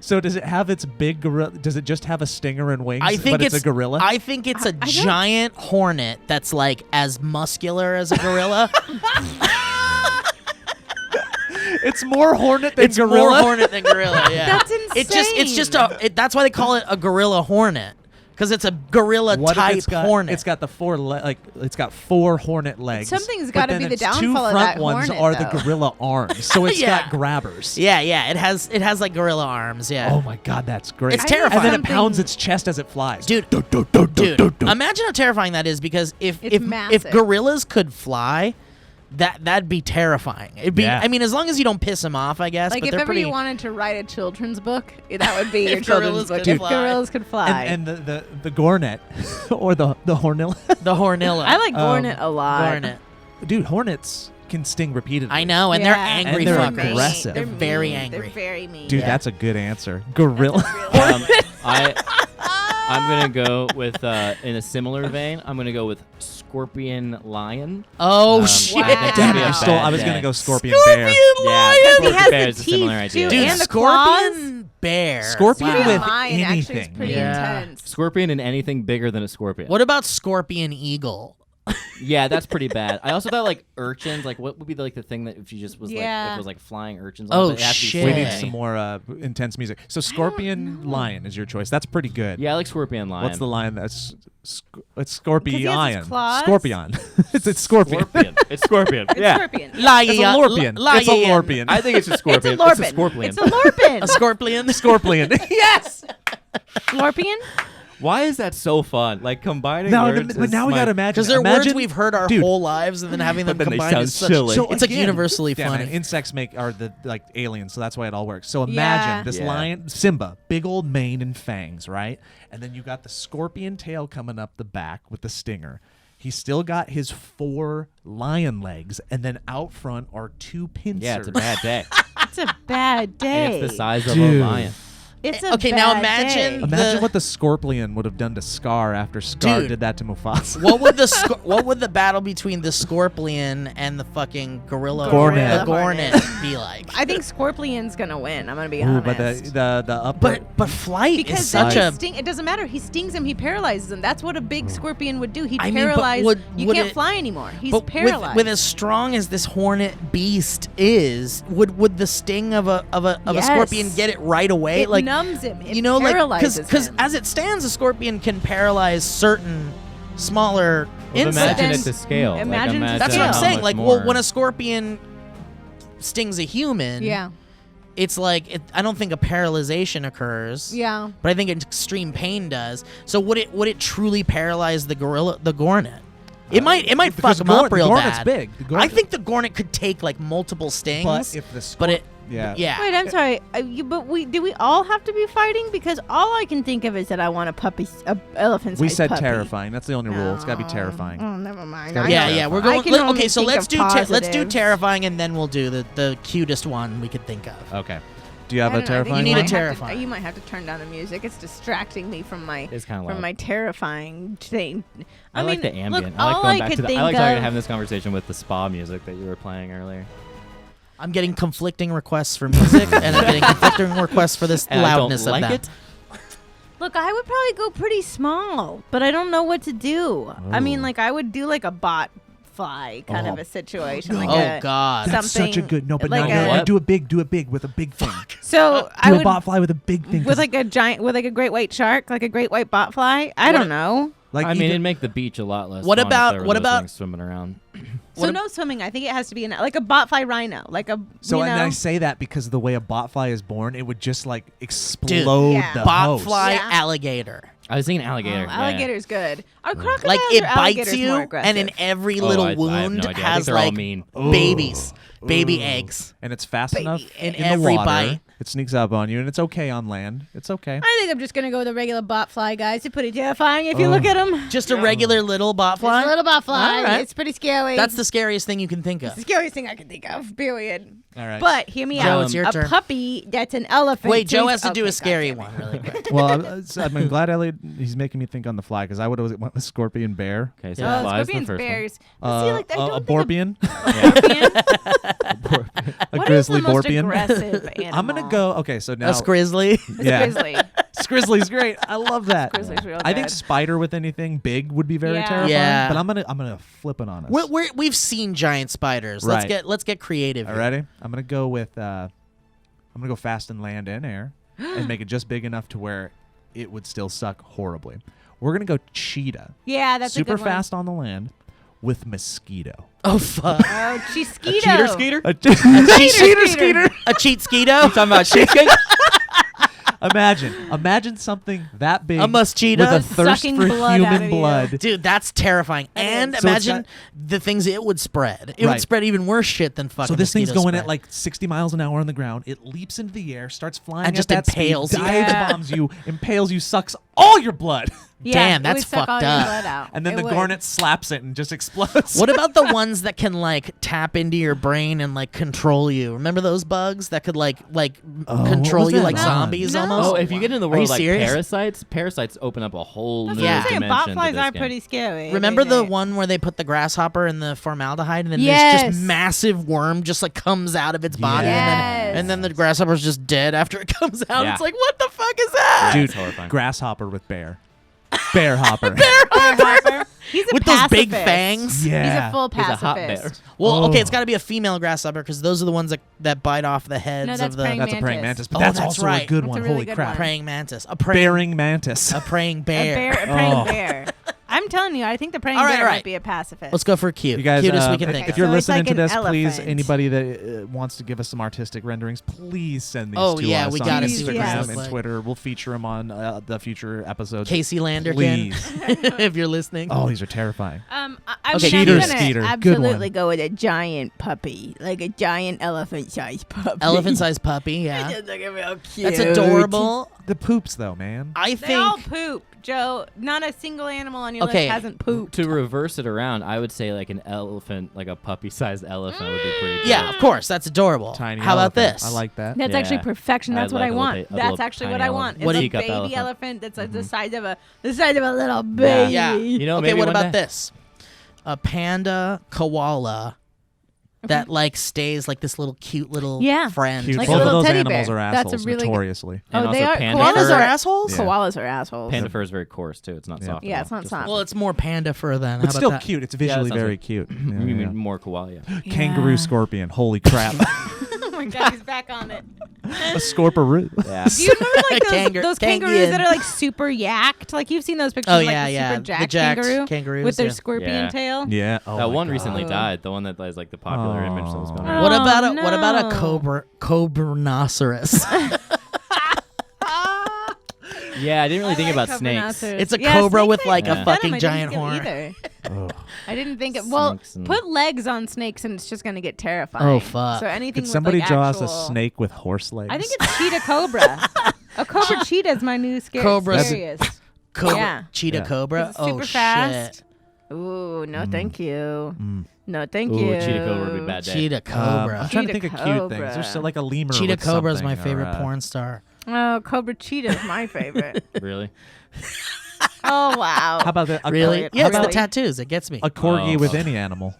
So does it have its big gorilla? Does it just have a stinger and wings? I think but it's a gorilla. I think it's a don't- giant hornet that's like as muscular as a gorilla. It's more hornet than It's gorilla. more hornet than gorilla. Yeah. That's It's just that's why they call it a gorilla hornet, because it's a gorilla What if type it's got, hornet. It's got the it's got 4 hornet legs. Something's but gotta then be the its 2 downfall of front that ones hornet, are though. the gorilla arms. So it's Yeah. got grabbers. yeah. It has like gorilla arms. Yeah. Oh my god, that's great. It's I know terrifying. And then it something- pounds its chest as it flies. Dude, imagine how terrifying that is, because It's if massive. gorillas could fly, that'd be terrifying. It'd be. Yeah. I mean, as long as you don't piss them off, I guess. like but if they're ever pretty. you wanted to write a children's book, that would be your If children's gorillas book. could If fly. gorillas could fly. And the gornet or the hornilla. the hornilla. I like Gornet a lot. Gornet. Dude, hornets can sting repeatedly. I know, and they're Yeah. angry And they're fuckers. aggressive. They're very mean. angry. They're very mean. Dude, Yeah. that's a good answer. Gorilla. I'm gonna go with in a similar vein. I'm gonna go with scorpion lion. Oh shit! wow. Damn That'd it, be a you stole. I bad was day. gonna go scorpion bear. Scorpion Yeah, lion. Because he scorpion has bear the is a similar teeth, idea. too, Dude, and the scorpion bear. Scorpion Scorpion with lion actually is anything. pretty Yeah. intense. Scorpion and anything bigger than a scorpion. What about scorpion eagle? Yeah, that's pretty bad. I also thought like urchins. Like, what would be the thing that if you just was like Yeah. if it was like flying urchins? Oh, it has to be shit. We so need many. some more intense music. So scorpion lion is your choice. That's pretty good. Yeah, I like scorpion lion. What's the lion that's it's 'Cause scorpion? he has his claws? Scorpion. it's scorpion. Scorpion. It's scorpion. It's yeah. scorpion. Lion. It's a lorpion. It's a lorpion. I think it's a scorpion. It's a lorpin. It's a scorpion. It's a lorpin. A scorpion. Scorpion. yes. Lorpion? Why is that so fun? Like combining Now, words. but is now we my- gotta imagine. Because they're imagine, words we've heard our dude, whole lives, and then having them But then they combined sound is such. silly. So it's like again, universally damn it, funny. insects are the like aliens, so that's why it all works. So imagine Yeah. this Yeah. lion, Simba, big old mane and fangs, right? And then you got the scorpion tail coming up the back with the stinger. He's still got his 4 lion legs, and then out front are 2 pincers. Yeah, it's a bad day. It's a bad day. And it's the size of Dude. a lion. It's a Okay, now bad imagine- day. Imagine The- what the scorpion would have done to Scar after Scar Dude. did that to Mufasa. What would the battle between the scorpion and the fucking gorilla Gornet. the gornet be like? I think Scorpion's gonna win. I'm gonna be Ooh, honest. but the upper. But flight because is then such he a. sting. It doesn't matter. He stings him. He paralyzes him. That's what a big scorpion would do. He'd I mean, but paralyze. You would can't it- fly anymore. He's But paralyzed. with as strong as this hornet beast is, would the sting of a Yes. scorpion get it right away? it like numbs him. It you know, like paralyzes because him. as it stands, a scorpion can paralyze certain smaller Well, insects. imagine then- it to scale. Like, imagine to That's what I'm scale. saying. how Like, much well, more- when a scorpion stings a human, yeah, it's like I don't think a paralyzation occurs. yeah. But I think extreme pain does. So would it truly paralyze the gornet? It might fuck because him up the real gornet's bad. big. The I gornet- think the gornet could take like multiple stings. But if the but it yeah. Wait, I'm sorry. Do we all have to be fighting? Because all I can think of is that I want a elephant. We said terrifying. That's the only rule. It's got to be terrifying. Oh, never mind. gotta I be yeah, know. yeah, we're I going. can only Okay, so think let's of do let's do positives. terrifying, and then we'll do the cutest one we could think of. Okay. Do you have I a don't know, I think terrifying You need one? a terrifying. You might have to turn down the music. It's distracting me from my It's kind of from loud. my terrifying thing. I like the mean, look, ambient. I like all going I back could to the. think I like of, having this conversation with the spa music that you were playing earlier. I'm getting conflicting requests for music, and I'm getting conflicting requests for this And loudness I don't of like that. it. Look, I would probably go pretty small, but I don't know what to do. I mean, Oh. like I would do like a bot fly kind of a situation. Like Oh a, God. That's such a something good no, but like no, a- no, do it big with a big thing. So I Do a would bot fly with a big thing. with like a giant with like a great white shark, like a great white bot fly. I don't know. like I mean, either- it'd make the beach a lot less. What fun if about- there were what those about- things swimming around? So no swimming. I think it has to be like a bot fly rhino, like a so you and know. I say that because of the way a bot fly is born, it would just like explode Yeah. the Bot host. fly Yeah. alligator. I was thinking alligator. yeah. Alligator's good. Are crocodiles Like it or bites alligators you, more and aggressive? in every Oh, little I have wound no idea. I think has they're all like mean. babies, baby eggs. And it's fast enough in the every water. bite. It sneaks up on you, and it's okay on land. It's okay. I think I'm just gonna go with a regular bot fly, guys. It's pretty terrifying if you look at them. Just a regular little bot fly. It's a little bot fly. All right. It's pretty scary. That's the scariest thing you can think the of. scariest thing I can think of. Period. All right. But hear me Joe, out. it's your a turn. puppy that's an elephant. Wait, Joe thinks- has to do okay, a scary goddamn one really quick. well, I'm glad Elliot. He's making me think on the fly because I would have went with scorpion bear. Okay, so Yeah. Oh, flies the scorpions, first bears. See, like, I a don't think borpion, scorpion. a What is grizzly the most borpion. aggressive animal? I'm gonna go. Okay, so now A grizzly. yeah, Grizzly. Grizzly's great. I love that. Grizzly's real I think good. spider with anything big would be very Yeah. terrifying. Yeah. But I'm gonna flip it on us. We've seen giant spiders. Right. Let's get creative. All here. ready? I'm gonna go with I'm gonna go fast in land and air, and make it just big enough to where it would still suck horribly. We're gonna go cheetah. Yeah, that's Super a good fast on the land with mosquito. Oh fuck. One. Oh, Chisquito. skeeter? A Cheater skeeter. A cheat skeeto. Talking about chicken? Imagine something that big A mosquito with a thirst sucking for blood out of human you. blood. Dude, that's terrifying. And So it's imagine got- the things it would spread. It would Right. spread even worse shit than fucking. So this thing's mosquitoes going spread. at like 60 miles an hour on the ground. It leaps into the air, starts flying, And at just that impales speed, you. dives Yeah. bombs you, impales you, sucks all your blood, Yeah, Damn, it that's would suck all fucked your up. blood out. and then It the would. garnet slaps it and just explodes. What about the ones that can like tap into your brain and like control you? Remember those bugs that could like what control was you that like one? zombies No. almost? Oh, if you get into the Are you world like serious? parasites open up a whole That's new what I'm saying. dimension. Bot to flies this are game. pretty scary. Remember the They- one where they put the grasshopper in the formaldehyde and then this Yes. just massive worm just like comes out of its body Yes. and then the grasshopper's just dead after it comes out. Yeah. It's like, what the fuck is that? Dude, It's horrifying. grasshopper with bear, bear hopper. Hopper. He's a With those big pacifist. fangs. Yeah, He's a full He's a hot pacifist. bear. Well, okay, Oh. it's got to be a female grasshopper because those are the ones that bite off the heads No, that's of the praying That's a praying mantis, but Oh, that's that's also right. a good That's a one. really Holy good crap! one. praying mantis. A Bearing mantis. praying A bear. praying Oh. bear. I'm telling you, I think the praying All right, bear all right. might be a pacifist. Let's go for cute. You guys, Cutest we can if, think if of. you're So it's listening like to an this, please, elephant. anybody that wants to give us some artistic renderings, please send these Oh, to yeah, us we on gotta see what this Instagram looks and like. Twitter. We'll feature them on the future episodes. Casey Landerkin, Please. if you're listening. Oh, these are terrifying. I'm Okay, Cheater gonna skeeter. Good absolutely one. go with a giant puppy, like a giant elephant-sized puppy. Elephant-sized puppy, yeah. Just look real cute. That's adorable. The poops, though, man. I They all think poop, Joe. Not a single animal on your Okay. list hasn't pooped. To reverse it around, I would say like an elephant, like a puppy-sized elephant would be pretty good. yeah, of course, that's adorable. Tiny How about elephant. this? I like that. That's Yeah. actually perfection. That's I'd what like I a want. little That's little actually tiny what I want. elephant. What It's do a you- Teacup baby elephant. elephant that's like the size of a little baby. Yeah. You know, Okay, maybe what one about day. this? A panda koala that like stays like this little cute little Yeah. friend. Cute. Like a Both of little those teddy animals bear. are That's a assholes, really good- notoriously. And Oh, they also are. panda Koalas Pandas fur. are assholes? Yeah. Koalas are assholes. Panda fur is very coarse too. It's not Yeah. soft. at Yeah, all. it's not Just soft. Well, it's more panda fur then. But How still about that? cute. It's that visually sounds very like- cute. You Yeah, mean yeah. more koala? Yeah. Kangaroo Yeah. scorpion. Holy crap. Oh my god, he's back on it. A scorporoo. Yeah. Do you remember like Kangar- those Kangian. kangaroos that are like super yacked? Like you've seen those pictures Oh of like yeah, the yeah. super The jacked jacked kangaroo kangaroos with their yeah. scorpion Yeah. tail. Yeah. Oh That my one God. recently died. The one that is like the popular image that was going around. What Oh, about what about a no. cobranoceros? Yeah, I didn't really think like about snakes. cobra-noceros. It's a Yeah, cobra snakes with, ain't like, a venom. fucking I didn't giant think horn. either. Ugh. I didn't think it. Well, Snakes and- put legs on snakes and it's just gonna get terrifying. Oh, fuck. So anything Could somebody with, like, draw actual... us a snake with horse legs? I think it's cheetah cobra. A cobra cheetah is my new Cobra- scariest. Cobra, Yeah. cheetah Yeah. cobra. It's Oh super shit! fast. Ooh, no, thank you. No, thank Ooh, you. cheetah cobra would be bad day. Cheetah cobra. I'm trying to Cheetah think of cute cobra. things. There's like a lemur. Cheetah with cobra is my something, or, favorite porn star. Oh, Cobra Cheetah is my favorite. Really? Oh, wow. How about that? Really? How Yeah, it's the about- tattoos. It gets me. A corgi Oh. with any animal.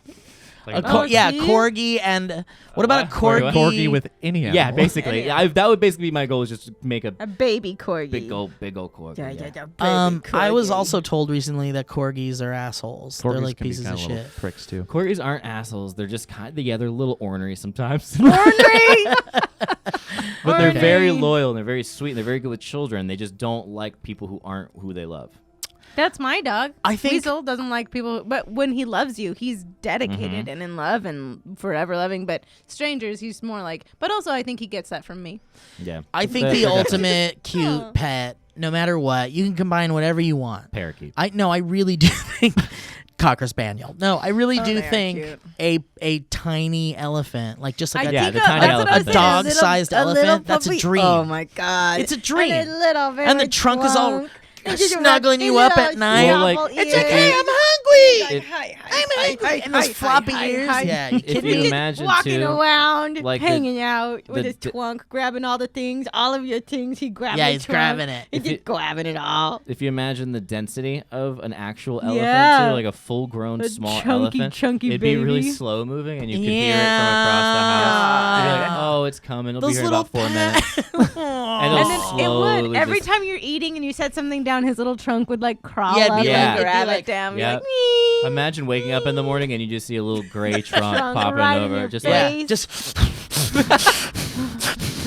Like Yeah, see? corgi and what about a What? corgi? Corgi with any animal. yeah, basically. That would basically be my goal, is just to make a A baby corgi. big old corgi. Yeah. Baby I was corgi. also told recently that corgis are assholes. Corgis They're like can pieces be of kind of shit. little pricks too. Corgis aren't assholes. They're just they're a little ornery sometimes. Ornery. But they're very Ornery. loyal and they're very sweet and they're very good with children. They just don't like people who aren't who they love. That's my dog. I think- Weasel doesn't like people, but when he loves you, he's dedicated and in love and forever loving. But strangers, he's more like. But also, I think he gets that from me. Yeah. I think the ultimate cute pet, no matter what, you can combine whatever you want. Parakeet. I really do think Cocker Spaniel. No, I really do they are think a tiny elephant, like just like Yeah, a, the tiny that's what I was elephant. A saying, dog-sized a little elephant, that's a puppy. dream. Oh my god, It's a dream. And, a little And the trunk is all And snuggling you up at night. Well, like, It's okay, I'm hungry. Hi, I'm hungry. And those floppy ears. Yeah, you If kidding you me? imagine walking too, around, like hanging out with the- his trunk, grabbing all the things, all of your things. He grabbed. Yeah, the he's trunk. grabbing it. He's If you- just grabbing it all. if you imagine the density of an actual elephant Yeah. too, like a full-grown A small chunky, elephant, chunky it'd be really baby. slow moving, and you could hear it from across the house. You'd be like, oh, it's coming. It'll Those be here in little about 4 minutes. And And it'll then it slowly would. Every just- time you're eating and you set something down, his little trunk would like crawl Yeah, it'd up be like- and it'd grab be it like- down. Yeah. You're like, "Nee." Imagine waking up in the morning and you just see a little gray trunk Trunk popping right in over. your Just face. like, Yeah, just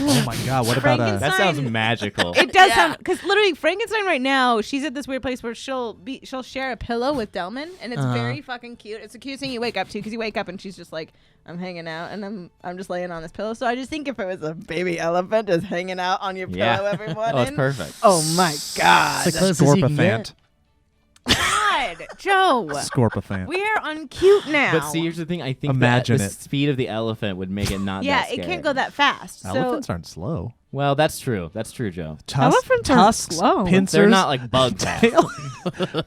Oh my god! What about a? Frankenstein. that sounds magical. It does sound because literally Frankenstein right now, she's at this weird place where she'll share a pillow with Delman, and it's very fucking cute. It's the cutest thing you wake up to because you wake up and she's just like, I'm hanging out and I'm just laying on this pillow. So I just think if it was a baby elephant just hanging out on your pillow Yeah. every morning. Oh, it's perfect. Oh my god, It's the closest you can Scorpiphant. God, Joe, Scorpiphant. we are on cute now. But see, here's the thing. I think Imagine the it. speed of the elephant would make it not yeah, that it scary. can't go that fast. Elephants aren't slow. Well, that's true. That's true, Joe. Elephants are tusks, slow. pincers, They're not like bug fast. tail.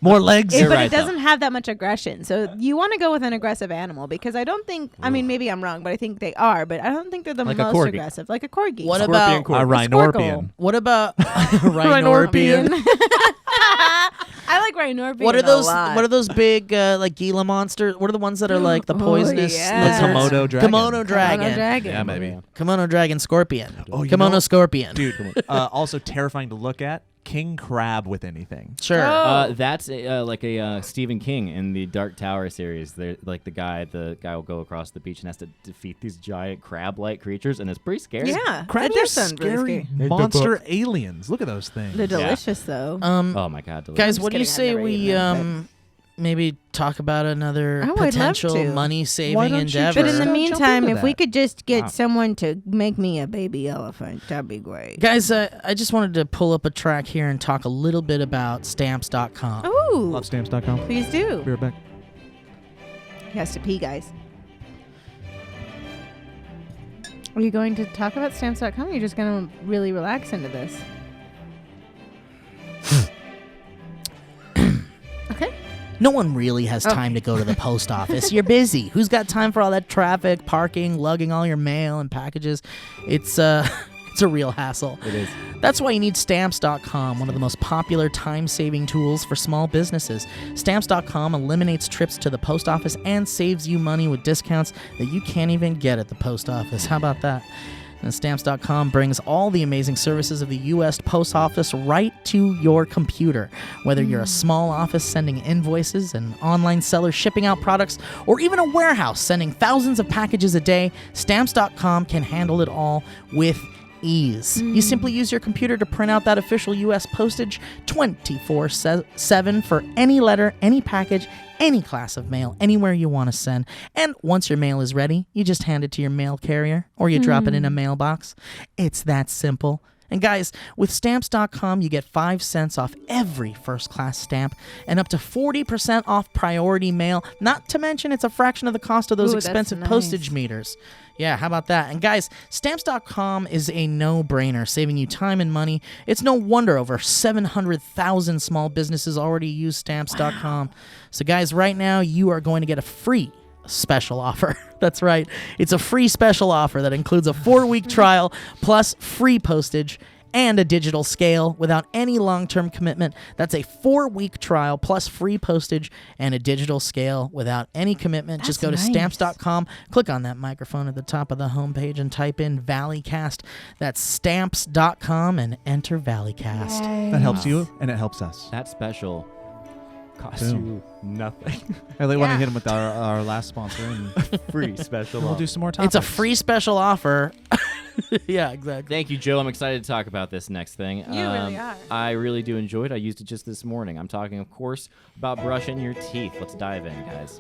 More legs. You're But right, it doesn't have that much aggression. So you want to go with an aggressive animal because I don't think, I mean, maybe I'm wrong, but I think they are, but I don't think they're the Like a most corgi. aggressive. Like a corgi. what Scorpion about corgi. A rhinorpion. what about rhinorpion? I like rhinorpion. What are a those? lot. What are those big like Gila monsters? What are the ones that are like the Oh, poisonous? yeah. The Komodo dragon. Kimono dragon. Komodo dragon. Yeah, maybe. Kimono dragon scorpion. Oh, you Kimono know- scorpion. Dude, also terrifying to look at. King crab with anything. Sure. Oh. That's like a Stephen King in the Dark Tower series. They're like the guy will go across the beach and has to defeat these giant crab-like creatures, and it's pretty scary. Yeah. Crabs that are does sound really scary scary. monster aliens. Look at those things. They're delicious though. Oh my god, delicious. Guys, what do you just kidding, say I've never we eaten it, maybe talk about another Oh, I'd love potential to. money-saving Why don't you endeavor? but in the Jump meantime, into if we that. could just get Wow. someone to make me a baby elephant, that'd be great. Guys, I just wanted to pull up a track here and talk a little bit about Stamps.com. Ooh, Lovestamps.com. please do. Be right back. He has to pee, guys. Are you going to talk about Stamps.com or are you just going to really relax into this? Okay. No one really has time to go to the post office. You're busy. Who's got time for all that traffic, parking, lugging all your mail and packages? It's it's a real hassle. It is. That's why you need Stamps.com, one of the most popular time-saving tools for small businesses. Stamps.com eliminates trips to the post office and saves you money with discounts that you can't even get at the post office. How about that? And Stamps.com brings all the amazing services of the U.S. Post Office right to your computer. Whether you're a small office sending invoices, an online seller shipping out products, or even a warehouse sending thousands of packages a day, Stamps.com can handle it all with ease. You simply use your computer to print out that official U.S. postage 24/7 for any letter, any package, any class of mail, anywhere you want to send. And once your mail is ready, you just hand it to your mail carrier or you drop it in a mailbox. It's that simple. And guys, with Stamps.com, you get 5 cents off every first-class stamp and up to 40% off priority mail. Not to mention, it's a fraction of the cost of those Ooh, that's expensive nice. postage meters. Yeah, how about that? And guys, Stamps.com is a no-brainer, saving you time and money. It's no wonder over 700,000 small businesses already use Stamps.com. So guys, right now, you are going to get a free special offer. That's right. It's a free special offer that includes a 4-week trial plus free postage and a digital scale without any long-term commitment. That's a 4-week trial plus free postage and a digital scale without any commitment. Just go to stamps.com, click on that microphone at the top of the homepage and type in Valleycast. That's stamps.com and enter Valleycast. That helps you and it helps us. That special costs you nothing. Elliot, want to hit him with our last sponsor and Free special. we'll do some more topics. It's a free special offer. Yeah, exactly. Thank you, Joe. I'm excited to talk about this next thing. You really are. I really do enjoy it. I used it just this morning. I'm talking, of course, about brushing your teeth. Let's dive in, guys.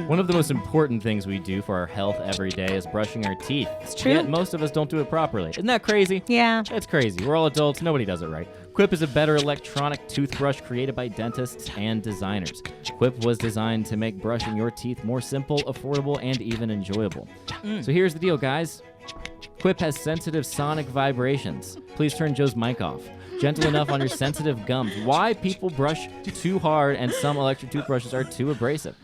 One of the most important things we do for our health every day is brushing our teeth. It's true. Yet most of us don't do it properly. Isn't that crazy? Yeah. It's crazy. We're all adults. Nobody does it right. Quip is a better electronic toothbrush created by dentists and designers. Quip was designed to make brushing your teeth more simple, affordable, and even enjoyable. So here's the deal, guys. Quip has sensitive sonic vibrations. Please turn Joe's mic off. Gentle enough on your sensitive gums. Why people brush too hard and some electric toothbrushes are too abrasive.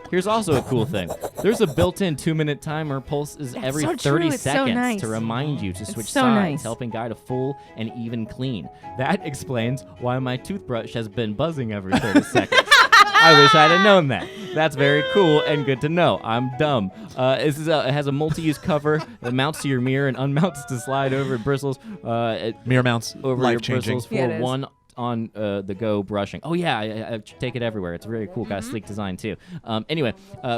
Here's also a cool thing. There's a built-in 2-minute timer. Pulses every so 30 true. It's so seconds nice. to remind you to switch so sides, nice. helping guide a full and even clean. That explains why my toothbrush has been buzzing every 30 seconds. I wish I'd have known that. That's very cool and good to know. I'm dumb. It has a multi-use cover that mounts to your mirror and unmounts to slide over bristles. mirror mounts, Over life your changing. bristles Yeah, for it is. one on the go brushing. Oh yeah, I take it everywhere. It's very cool. Got a sleek design too. Anyway,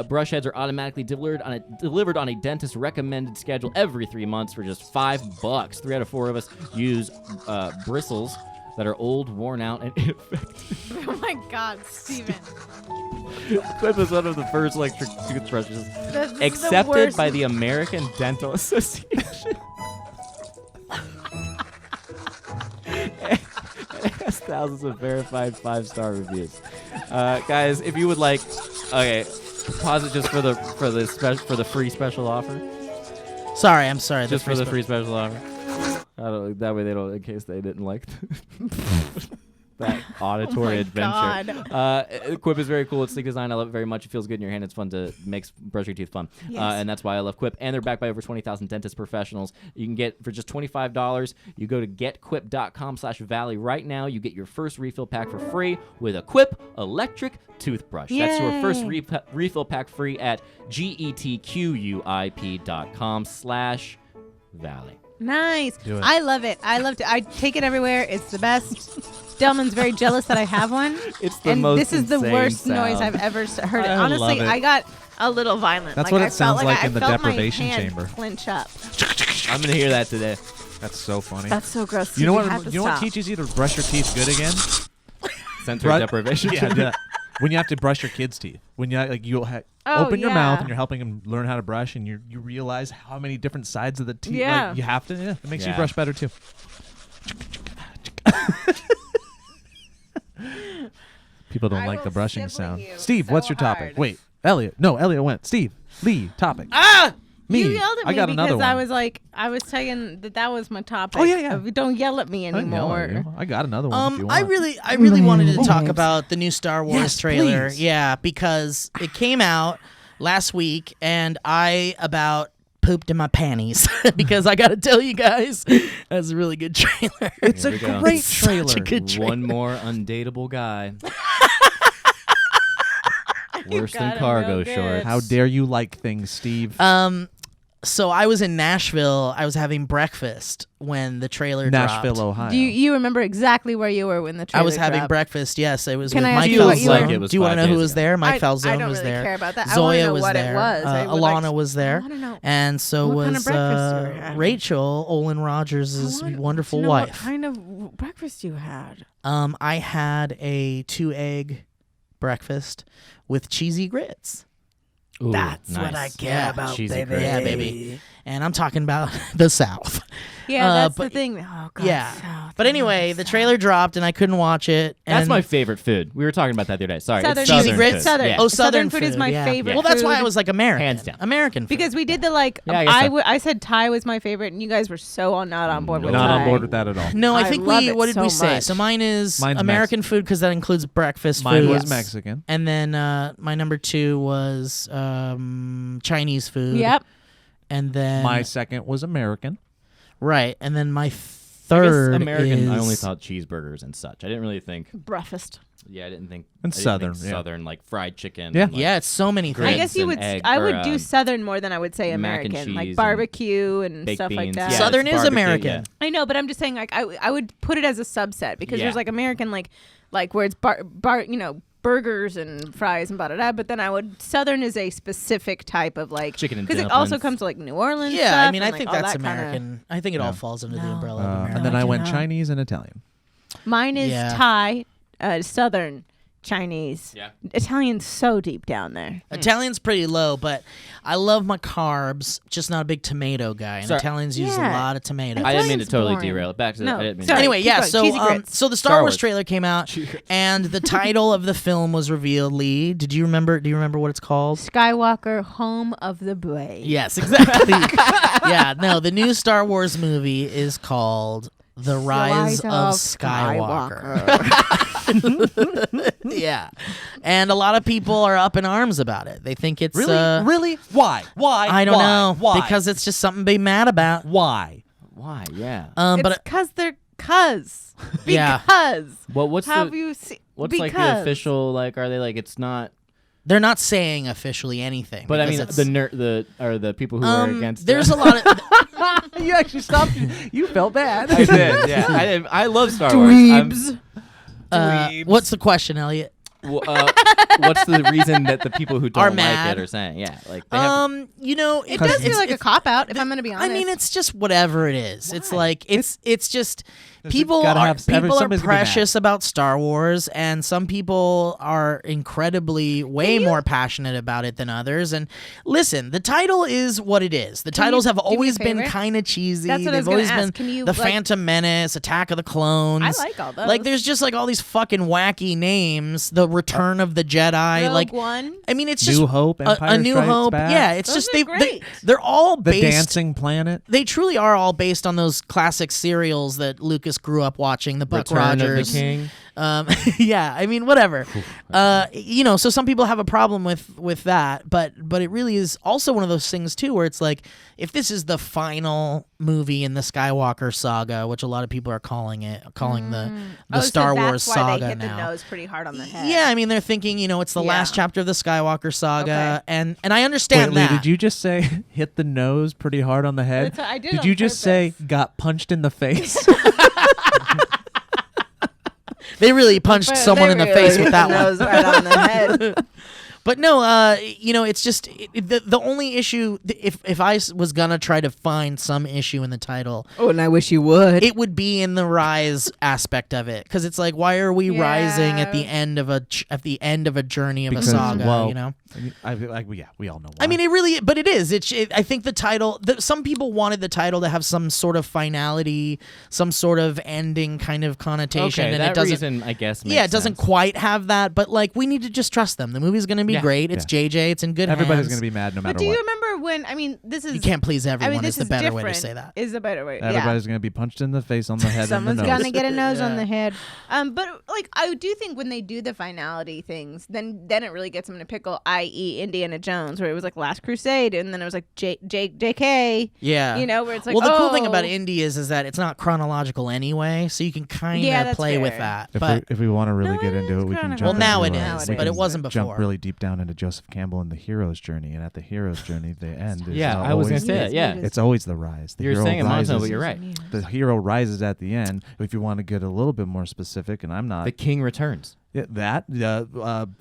brush heads are automatically delivered on a dentist recommended schedule every 3 months for just $5. 3 out of 4 of us use bristles that are old, worn out, and ineffective. Oh my God, Steven. Quip is one of the first electric toothbrushes This is the accepted worst. by the American Dental Association. It has thousands of verified 5-star reviews. Guys, if you would like, okay, pause it just for the free special offer. Sorry, I'm sorry. Just for the free special offer. That way they don't, in case they didn't like that auditory adventure. Quip is very cool. It's sleek design. I love it very much. It feels good in your hand. It's fun to make brush your teeth fun. Yes. And that's why I love Quip. And they're backed by over 20,000 dentist professionals. You can get for just $25. You go to getquip.com/valley right now. You get your first refill pack for free with a Quip electric toothbrush. That's your first refill pack free at getquip.com/valley. Nice. Do it. I love it. I love it. I take it everywhere. It's the best. Delman's very jealous that I have one. It's the and most this is the insane worst sound. noise I've ever heard. I Honestly, love it. I got a little violent. That's like, what I it sounds felt like I in the felt my deprivation hand chamber. Clench up. I'm going to hear that today. That's so funny. That's so gross. You know what? have to You know what stop. teaches you to brush your teeth good again? Sensory deprivation. Yeah, when you have to brush your kids' teeth. When you Oh, open your mouth yeah. and you're helping them learn how to brush, and you realize how many different sides of the teeth. Yeah. Like, you have to. Yeah, it makes you Yeah. brush better too. People don't I like will the brushing sibling sound. you Steve, so what's your topic? hard. Wait, Elliot. No, Elliot went. Steve, Lee, topic. Me. You yelled at me I got because another one. I was like, I was saying that was my topic. Oh, yeah. Don't yell at me I didn't yell at anymore. you. I got another one. If you want. I really wanted to talk about the new Star Wars Yes, trailer. please. Yeah, because it came out last week and I about pooped in my panties because I got to tell you guys, that's a really good trailer. It's Here a we go. great It's such a trailer. good trailer. One more undateable guy. Worse got than him cargo real good. shorts. How dare you like things, Steve? So I was in Nashville. I was having breakfast when the trailer Nashville, dropped. Ohio. Do you remember exactly where you were when the I trailer was having dropped? breakfast. Yes, it was Can with I Mike ask you what Falzone. you Like it was Do you want to 5 know who days was ago. there? Mike I Falzone don't was really there. care about that. I wanna Zoya know was what it there. was. I would like Alana to- was I there. wanna know And so what kind of was breakfast you were having. Rachel, Olin Rogers' I want wonderful to know wife. What kind of breakfast you had? I had a 2-egg breakfast with cheesy grits. Ooh, That's nice. what I care Yeah, about, cheesy baby. crust. Yeah, baby. And I'm talking about the South. Yeah, that's but- the thing. Oh god. Yeah. South. But anyway, the trailer dropped and I couldn't watch it. That's and my favorite food. We were talking about that the other day. Sorry, Southern it's cheesy Southern grits? food. Southern. Yeah. Oh, Southern food is my yeah. favorite Well, that's why I food. was like American. Hands down. American food. Because we did the like, Yeah, I guess so. I said Thai was my favorite, and you guys were so not on board with Not Thai. on board with that at all. No, I I think love we. it What did so we say? much. So mine is Mine's American food because that includes breakfast Mine food. was Mexican. And then my number 2 was Chinese food. Yep. And then My second was American. right, and then my I guess third American. is I only thought cheeseburgers and such. I didn't really think. Breakfast. Yeah, I didn't think. And I didn't Southern, think yeah. Southern, like fried chicken. Yeah. and, like, yeah, it's so many Grits I things. guess you and would. egg, I or, would do Southern more than I would say mac and American, like cheese barbecue and baked stuff like beans. that. Yeah, Southern it's is barbecue, American. yeah. I know, but I'm just saying, like, I would put it as a subset because Yeah. there's like American, like where it's burgers and fries and blah blah blah. But then I would Southern is a specific type of like Chicken and because it also dumplings. comes to like New Orleans. Yeah, stuff I mean, I and, think like, all that's that kinda- American. I think it all falls under the No. umbrella of American. And then I I went cannot. Chinese and Italian. Mine is Yeah. Thai, Southern, Chinese. Yeah. Italian's so deep down there. Italian's pretty low, but I love my carbs. Just not a big tomato guy. And Sorry. Italians use a Yeah. lot of tomatoes. I didn't mean to Italian's totally boring. derail it. Back to No, I didn't mean sorry. Anyway, keep yeah. going. So, Cheesy grits. so the Star Star Wars Wars. trailer came out, and the title of the film was revealed. Lee, did you remember? Do you remember what it's called? Skywalker, home of the brave. Yes, exactly. Yeah, no, the new Star Wars movie is called The Rise of Skywalker. Yeah, and a lot of people are up in arms about it. They think it's Really? Why? Why? I don't Why? know Why? because it's just something to be mad about. Why? Why? Yeah. But It's because they're cuz. Yeah. Because. Well, what's Have the you seen? what's because. like the official like? Are they like it's not? they're not saying officially anything. But I mean, because the people who are against. there's a lot of You actually stopped. You felt bad. I did. Yeah. I did. I love Star Wars. Dweebs. what's the question, Elliot? What's the reason that the people who Are don't like mad. it are saying? Yeah, like they have You know, It does feel like a it's- cop out, if I'm going to be honest. I mean, it's just whatever it is. It's like it's just Does it people gotta are have- people are somebody's gonna be mad. precious about Star Wars, and some people are incredibly way more passionate about it than others. And listen, the title is what it is. The titles have do me a always been favor? kind of cheesy. That's what I was They've always gonna been ask. Can you, the like- Phantom Menace, Attack of the Clones. I like all those. Like, there's just like all these fucking wacky names. The Return of the Jedi. Rogue like, One. I mean, it's New just Hope, a Empire New Strikes Hope. Back. Yeah, it's Those just are great. they're all The based. Dancing Planet. They truly are all based on those classic serials that Lucas grew up watching. The Buck Return Rogers. of the King. Yeah, I mean, whatever. So some people have a problem with that, but it really is also one of those things too, where it's like, if this is the final movie in the Skywalker saga, which a lot of people are calling the Star Wars so that's why saga they hit now. the nose pretty hard on the head. Yeah, I mean, they're thinking, it's the last Yeah. chapter of the Skywalker saga, Okay. and I understand Wait, Lee, that. did you just say hit the nose pretty hard on the head? That's what I did Did on you just say purpose. got punched in the face? They really punched But someone they in the really face with hit that the one. nose right on the head. But no, it's just the only issue. If I was gonna try to find some issue in the title, Oh, and I wish you would. it would be in the rise aspect of it, because it's like, why are we rising at the Yeah. end of a journey of Because, a saga? well, we all know why. I mean, it really, but it is. I think the title. Some people wanted the title to have some sort of finality, some sort of ending kind of connotation, Okay, and that it doesn't. reason I guess. Yeah, it makes doesn't sense. quite have that, but like, we need to just trust them. The movie's going to be Yeah. great. It's Yeah. JJ. It's in good everybody's hands. going to be mad no matter But do what. you remember when? I mean, this is. You can't please everyone. I mean, this is the is better different. way to say that. Is the better way. Everybody's going to be punched in the face, on the head, Someone's and the nose. gonna get a nose on Yeah. the head. But like, I do think when they do the finality things, then it really gets them in a pickle. I.e., Indiana Jones, where it was like Last Crusade, and then it was like J.K. Yeah. Where it's like, well, the cool thing oh. about indie is that it's not chronological anyway, so you can kind of Yeah, that's play with fair. that. If But we want to really No, get it into is it, we can chronological. jump well, now it into, Now is, it but it is. wasn't before. Jump really deep down into Joseph Campbell and the hero's journey, and at the hero's journey, the end is Yeah, I was always gonna say that. Yeah, It's always the rise. The you're hero saying a monotone, rises. but you're right. The hero rises at the end. If you want to get a little bit more specific, and I'm not. The King returns. Yeah,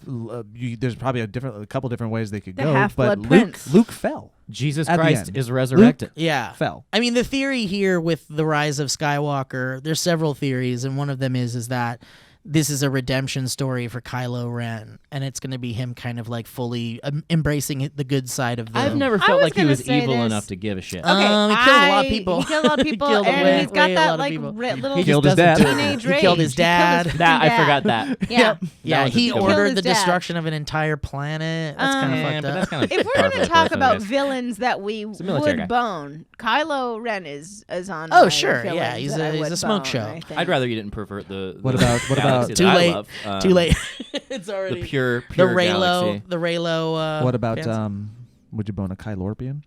there's probably a couple different ways they could The go, Half-Blood but Prince. Luke fell. Jesus At the Christ end. is resurrected. yeah. Fell. I mean, the theory here with the rise of Skywalker, there's several theories, and one of them is that this is a redemption story for Kylo Ren, and it's going to be him kind of like fully embracing the good side of the. I've never I felt was like he gonna was say evil this. enough to give a shit. Okay, he killed a lot of people. He killed a lot of people, killed and way- he's got way a that lot of like people. little He killed his dad. teenage He rage. killed his dad. That I dad. forgot that. Yeah. Yeah, he Killed ordered his the dad. destruction of an entire planet. That's kind of Yeah, fucked but up. that's kind of If we're par for gonna the talk course, I about guess. villains that we a military would guy. bone, Kylo Ren is on. Oh, my sure, villains yeah, he's that I a would smoke bone, show. I think. I'd rather you didn't pervert the. What the about- galaxy Too that I late. love. Too late. It's already The pure the Raylo. galaxy. The Raylo. What about fans. would you bone a Kylorpian?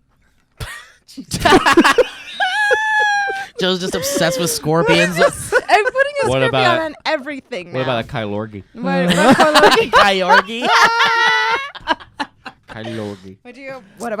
Joe's just obsessed with scorpions. I'm putting a What scorpion about- on everything now. What about a Kylorgi? What Kylo- Kyorgi. Kylorgi. what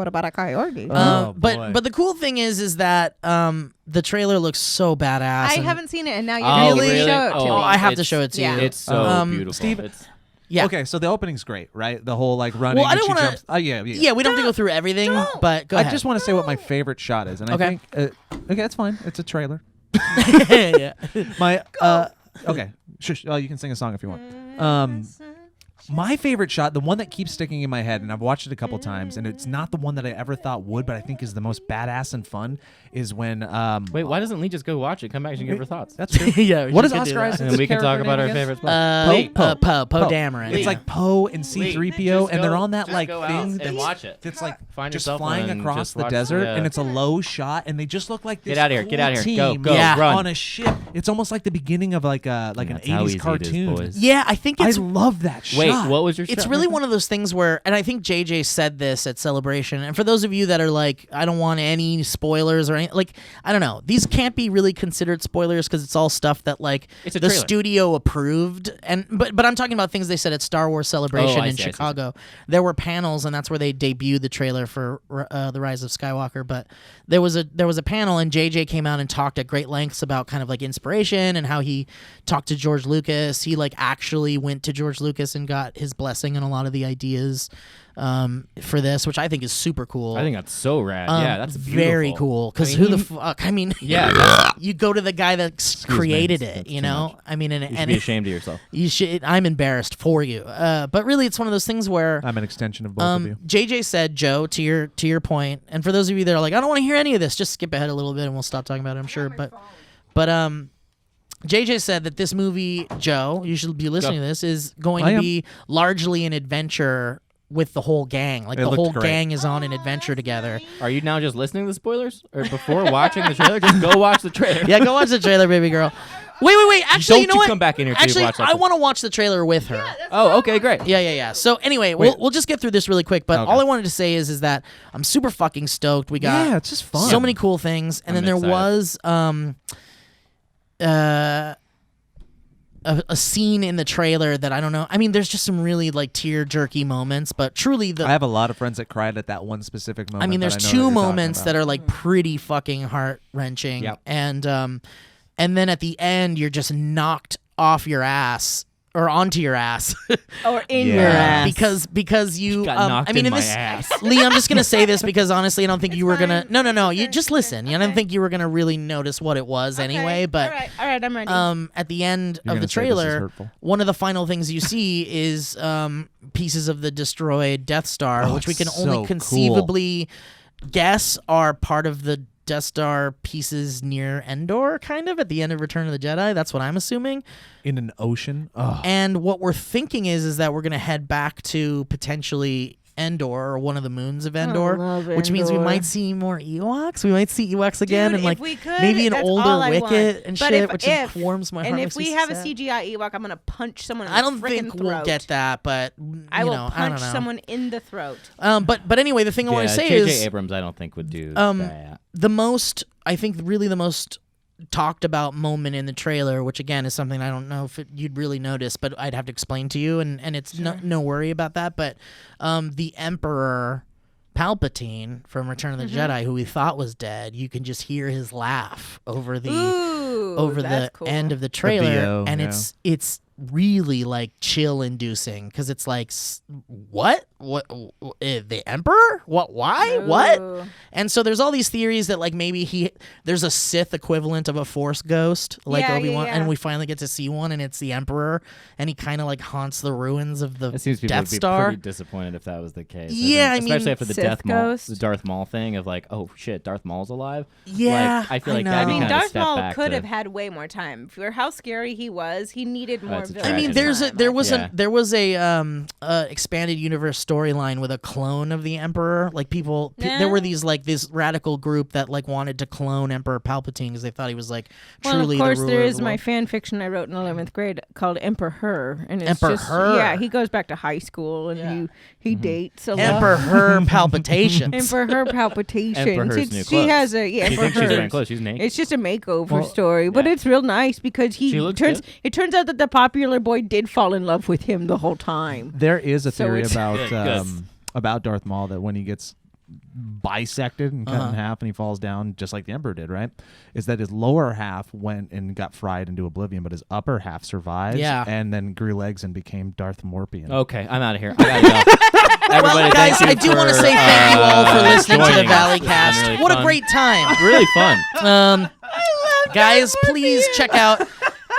about a coyote? Oh, but boy. the cool thing is that the trailer looks so badass. I and- haven't seen it, and now you're Oh, gonna really? show it to Oh, me. I have to it's- show it to yeah. you. It's so beautiful. Steve- It's, Yeah. Okay, so the opening's great, right? The whole like running. Well, I and don't she wanna- jumps. Oh yeah. Yeah, we don't have to go through everything, but go I ahead. just want to say what my favorite shot is, and I Okay. think okay, that's fine. It's a trailer. yeah. My okay, shush. You can sing a song if you want. My favorite shot, the one that keeps sticking in my head, and I've watched it a couple times, and it's not the one that I ever thought would, but I think is the most badass and fun, is when wait, why doesn't Lee just go watch it? Come back and give her thoughts. that's true. Yeah. What is you could do Oscar that. Isaac's And then we can talk character about name our again? favorite spots. Lee, Poe Poe. Dameron. It's like Poe and C-3PO, and they're on that like thing and watch it. that's like Find just yourself flying one and across just the watch- desert, yeah. and it's a low shot, and they just look like this Get outta here, cool get outta here. Go, team go, Yeah. run. on a ship. It's almost like the beginning of like an That's how 80s easy it is, cartoon. boys. Yeah, I think I it's love that shot. Wait, what was your it's shot? really one of those things where, and I think JJ said this at Celebration, and for those of you that are like, I don't want any spoilers or anything, like, I don't know, these can't be really considered spoilers because it's all stuff that like It's a the trailer. studio approved, and but I'm talking about things they said at Star Wars Celebration I in see, I see. Chicago. There were panels, and that's where they debuted the trailer for The Rise of Skywalker. But there was a panel, and JJ came out and talked at great lengths about kind of like inspiration and how he talked to George Lucas. He like actually went to George Lucas and got his blessing on a lot of the ideas for this, which I think is super cool. I think that's so rad. Yeah, that's very beautiful. cool. Because I mean, who the he- fuck? I mean, Yeah, that's- you go to the guy that created it. That's You too know, much. I mean, you should and be ashamed of yourself. you should. I'm embarrassed for you. But really, it's one of those things where I'm an extension of both of you. JJ said, Joe, to your point, and for those of you that are like, I don't want to hear any of this, just skip ahead a little bit and we'll stop talking about it. I'm sure, but JJ said that this movie, Joe, you should be listening to this, is going I to am. be largely an adventure with the whole gang. Like It the looked whole great. gang is on an adventure together. Are you now just listening to the spoilers, or before watching the trailer? Just go watch the trailer. Yeah, go watch the trailer, baby girl. Wait. Actually, you know Don't you what? come back in here till you've Actually, watched that I film. want to watch the trailer with her. Oh, okay, great. Yeah. So anyway, Wait. we'll just get through this really quick. But Okay. all I wanted to say is that I'm super fucking stoked. We got Yeah, it's just fun. so many cool things, and I'm then there excited. was a scene in the trailer that I don't know. I mean, there's just some really like tear jerky moments, but truly I have a lot of friends that cried at that one specific moment. I mean, that there's know two that you're moments talking that about. are like pretty fucking heart wrenching, Yep. and then at the end you're just knocked off your ass or onto your ass Or in Yeah. your ass. because you Got I knocked mean in in my this ass. Lee, I'm just gonna say this because honestly I don't think you were gonna no you just listen. I don't think you were gonna really notice what it was anyway, but all right, I'm ready. at the end You're of the gonna say this is trailer, hurtful. one of the final things you see is pieces of the destroyed Death Star, Oh, which we can it's only so conceivably guess are part of the Death Star pieces near Endor, kind of at the end of Return of the Jedi. That's what I'm assuming. in an ocean. Oh, And what we're thinking is that we're gonna head back to potentially Endor or one of the moons of Endor, love which means we Endor. might see more Ewoks. We might see Ewoks again, Dude, and like if we could, maybe an that's older all I want. Wicket and But shit, if- which if- warms my heart. and if Makes we me have a sad. CGI Ewok, I'm gonna punch someone in I don't the frickin' think throat. we'll get that, but I will I don't punch know. someone in the throat. But anyway, the thing I want to say J.J. is Abrams, I don't think would do Um, that. the most, I think, really the most talked about moment in the trailer, which again is something I don't know if you'd really notice, but I'd have to explain to you, and it's no worry about that. But the Emperor Palpatine from Return of the Jedi, who we thought was dead, you can just hear his laugh over the Ooh, over the that's cool. end of the trailer, VO, and yeah. it's really like chill inducing because it's like what the emperor why Ooh. what. And so there's all these theories that like maybe there's a Sith equivalent of a Force ghost like Yeah, Obi-Wan, yeah. and we finally get to see one, and it's the emperor, and he kind of like haunts the ruins of the It seems people Death would be Star. pretty disappointed if that was the case. Yeah, I especially mean, after the Sith ghost. the Darth Maul thing of like, oh shit, Darth Maul's alive. Yeah, like, I feel I like know. that'd I be mean, kind of a Darth step Maul back could to- have had way more time. For how scary he was, he needed more it's a villain I mean, tragedy. there was Yeah. a expanded universe storyline with a clone of the Emperor. Like people, there were these like this radical group that like wanted to clone Emperor Palpatine because they thought he was like truly of course, the ruler there of is the my world. fan fiction I wrote in 11th grade called Emperor, and it's Emperor. just yeah, he goes back to high school and he dates a lot. Emperor Palpitations. Emperor palpitations. Emperor's new She clothes. has a You think she's wearing Emperor. clothes? She's naked. It's just a makeover Well, story, but yeah. it's real nice because She looks turns. good. It turns out that the popular boy did fall in love with him the whole time. There is a So theory it's- about Darth Maul that when he gets bisected and cut in half and he falls down just like the Emperor did, right? Is that his lower half went and got fried into oblivion, but his upper half survived. Yeah. And then grew legs and became Darth Morpion. Okay, I'm out of here. I gotta go. Everybody, Well, guys, thank you I do want to for, say thank you all for listening to the joining us. Valleycast. It's been really What a fun. great time. Really fun. Guys, please check out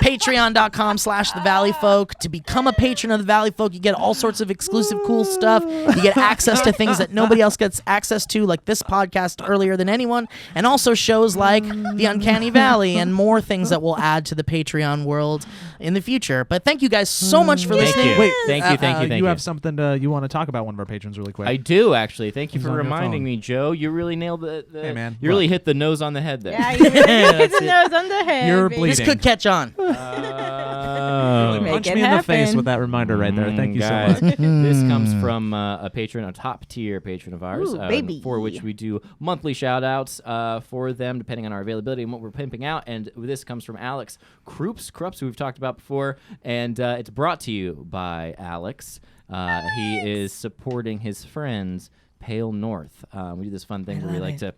patreon.com/thevalleyfolk to become a patron of the Valley Folk. You get all sorts of exclusive cool stuff. You get access to things that nobody else gets access to, like this podcast earlier than anyone, and also shows like The Uncanny Valley and more things that will add to the Patreon world in the future. But thank you guys so much for Thank listening. you. Wait, Thank you, thank you, thank you you. have something you want to talk about one of our patrons really quick. I do actually. Thank you He's for on your reminding phone. me, Joe. You really nailed the Hey, man, you really look. hit the nose on the head there. Yeah, you really hit the nose on the head. You're baby. This could catch on. Oh. Make Punch it me in the face happen. with that reminder right there. Thank you so guys. much. This comes from a patron, a top tier patron of ours, Ooh, baby. for which we do monthly shout outs for them depending on our availability and what we're pimping out. And this comes from Alex Krups, who we've talked about before, and it's brought to you by Alex. He is supporting his friends Pale North. We do this fun thing where we like to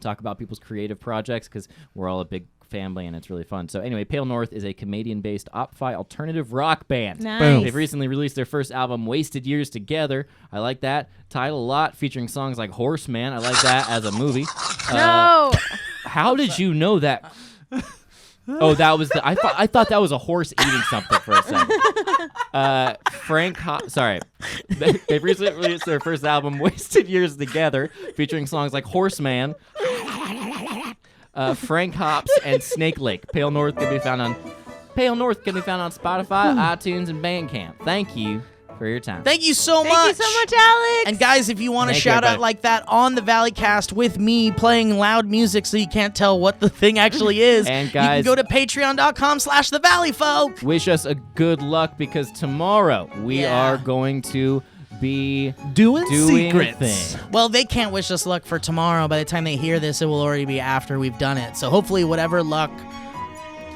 talk about people's creative projects because we're all a big family and it's really fun. So anyway, Pale North is a Canadian-based op-fi alternative rock band. Nice. Boom. They've recently released their first album, Wasted Years Together. I like that title a lot, featuring songs like Horseman. I like that as a movie. No. How did you know that? Oh, that was I thought that was a horse eating something for a second. Sorry. They've recently released their first album, Wasted Years Together, featuring songs like Horseman, Frank Hops, and Snake Lake. Pale North can be found on Spotify, iTunes, and Bandcamp. Thank you for your time. Thank you so much. Thank you so much, Alex. And guys, if you want to Thank you, shout out everybody. like that on the Valleycast with me playing loud music so you can't tell what the thing actually is, And you can guys- go to patreon.com/thevalleyfolk. Wish us a good luck because tomorrow we Yeah. are going to be Doing doing secrets. a thing. Well, they can't wish us luck for tomorrow. By the time they hear this, it will already be after we've done it. So hopefully whatever luck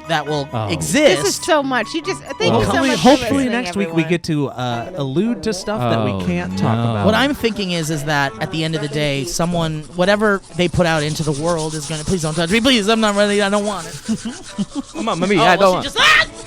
that will exist. This is so much. You just thank you so much. for Hopefully listening, next week we everyone. get to allude to stuff that Oh, we can't talk no. about. What I'm thinking is that at the end of the day, someone, whatever they put out into the world is going to, please don't touch me, please, I'm not ready, I don't want it. Mamma mia, Oh, I well, don't she want- just,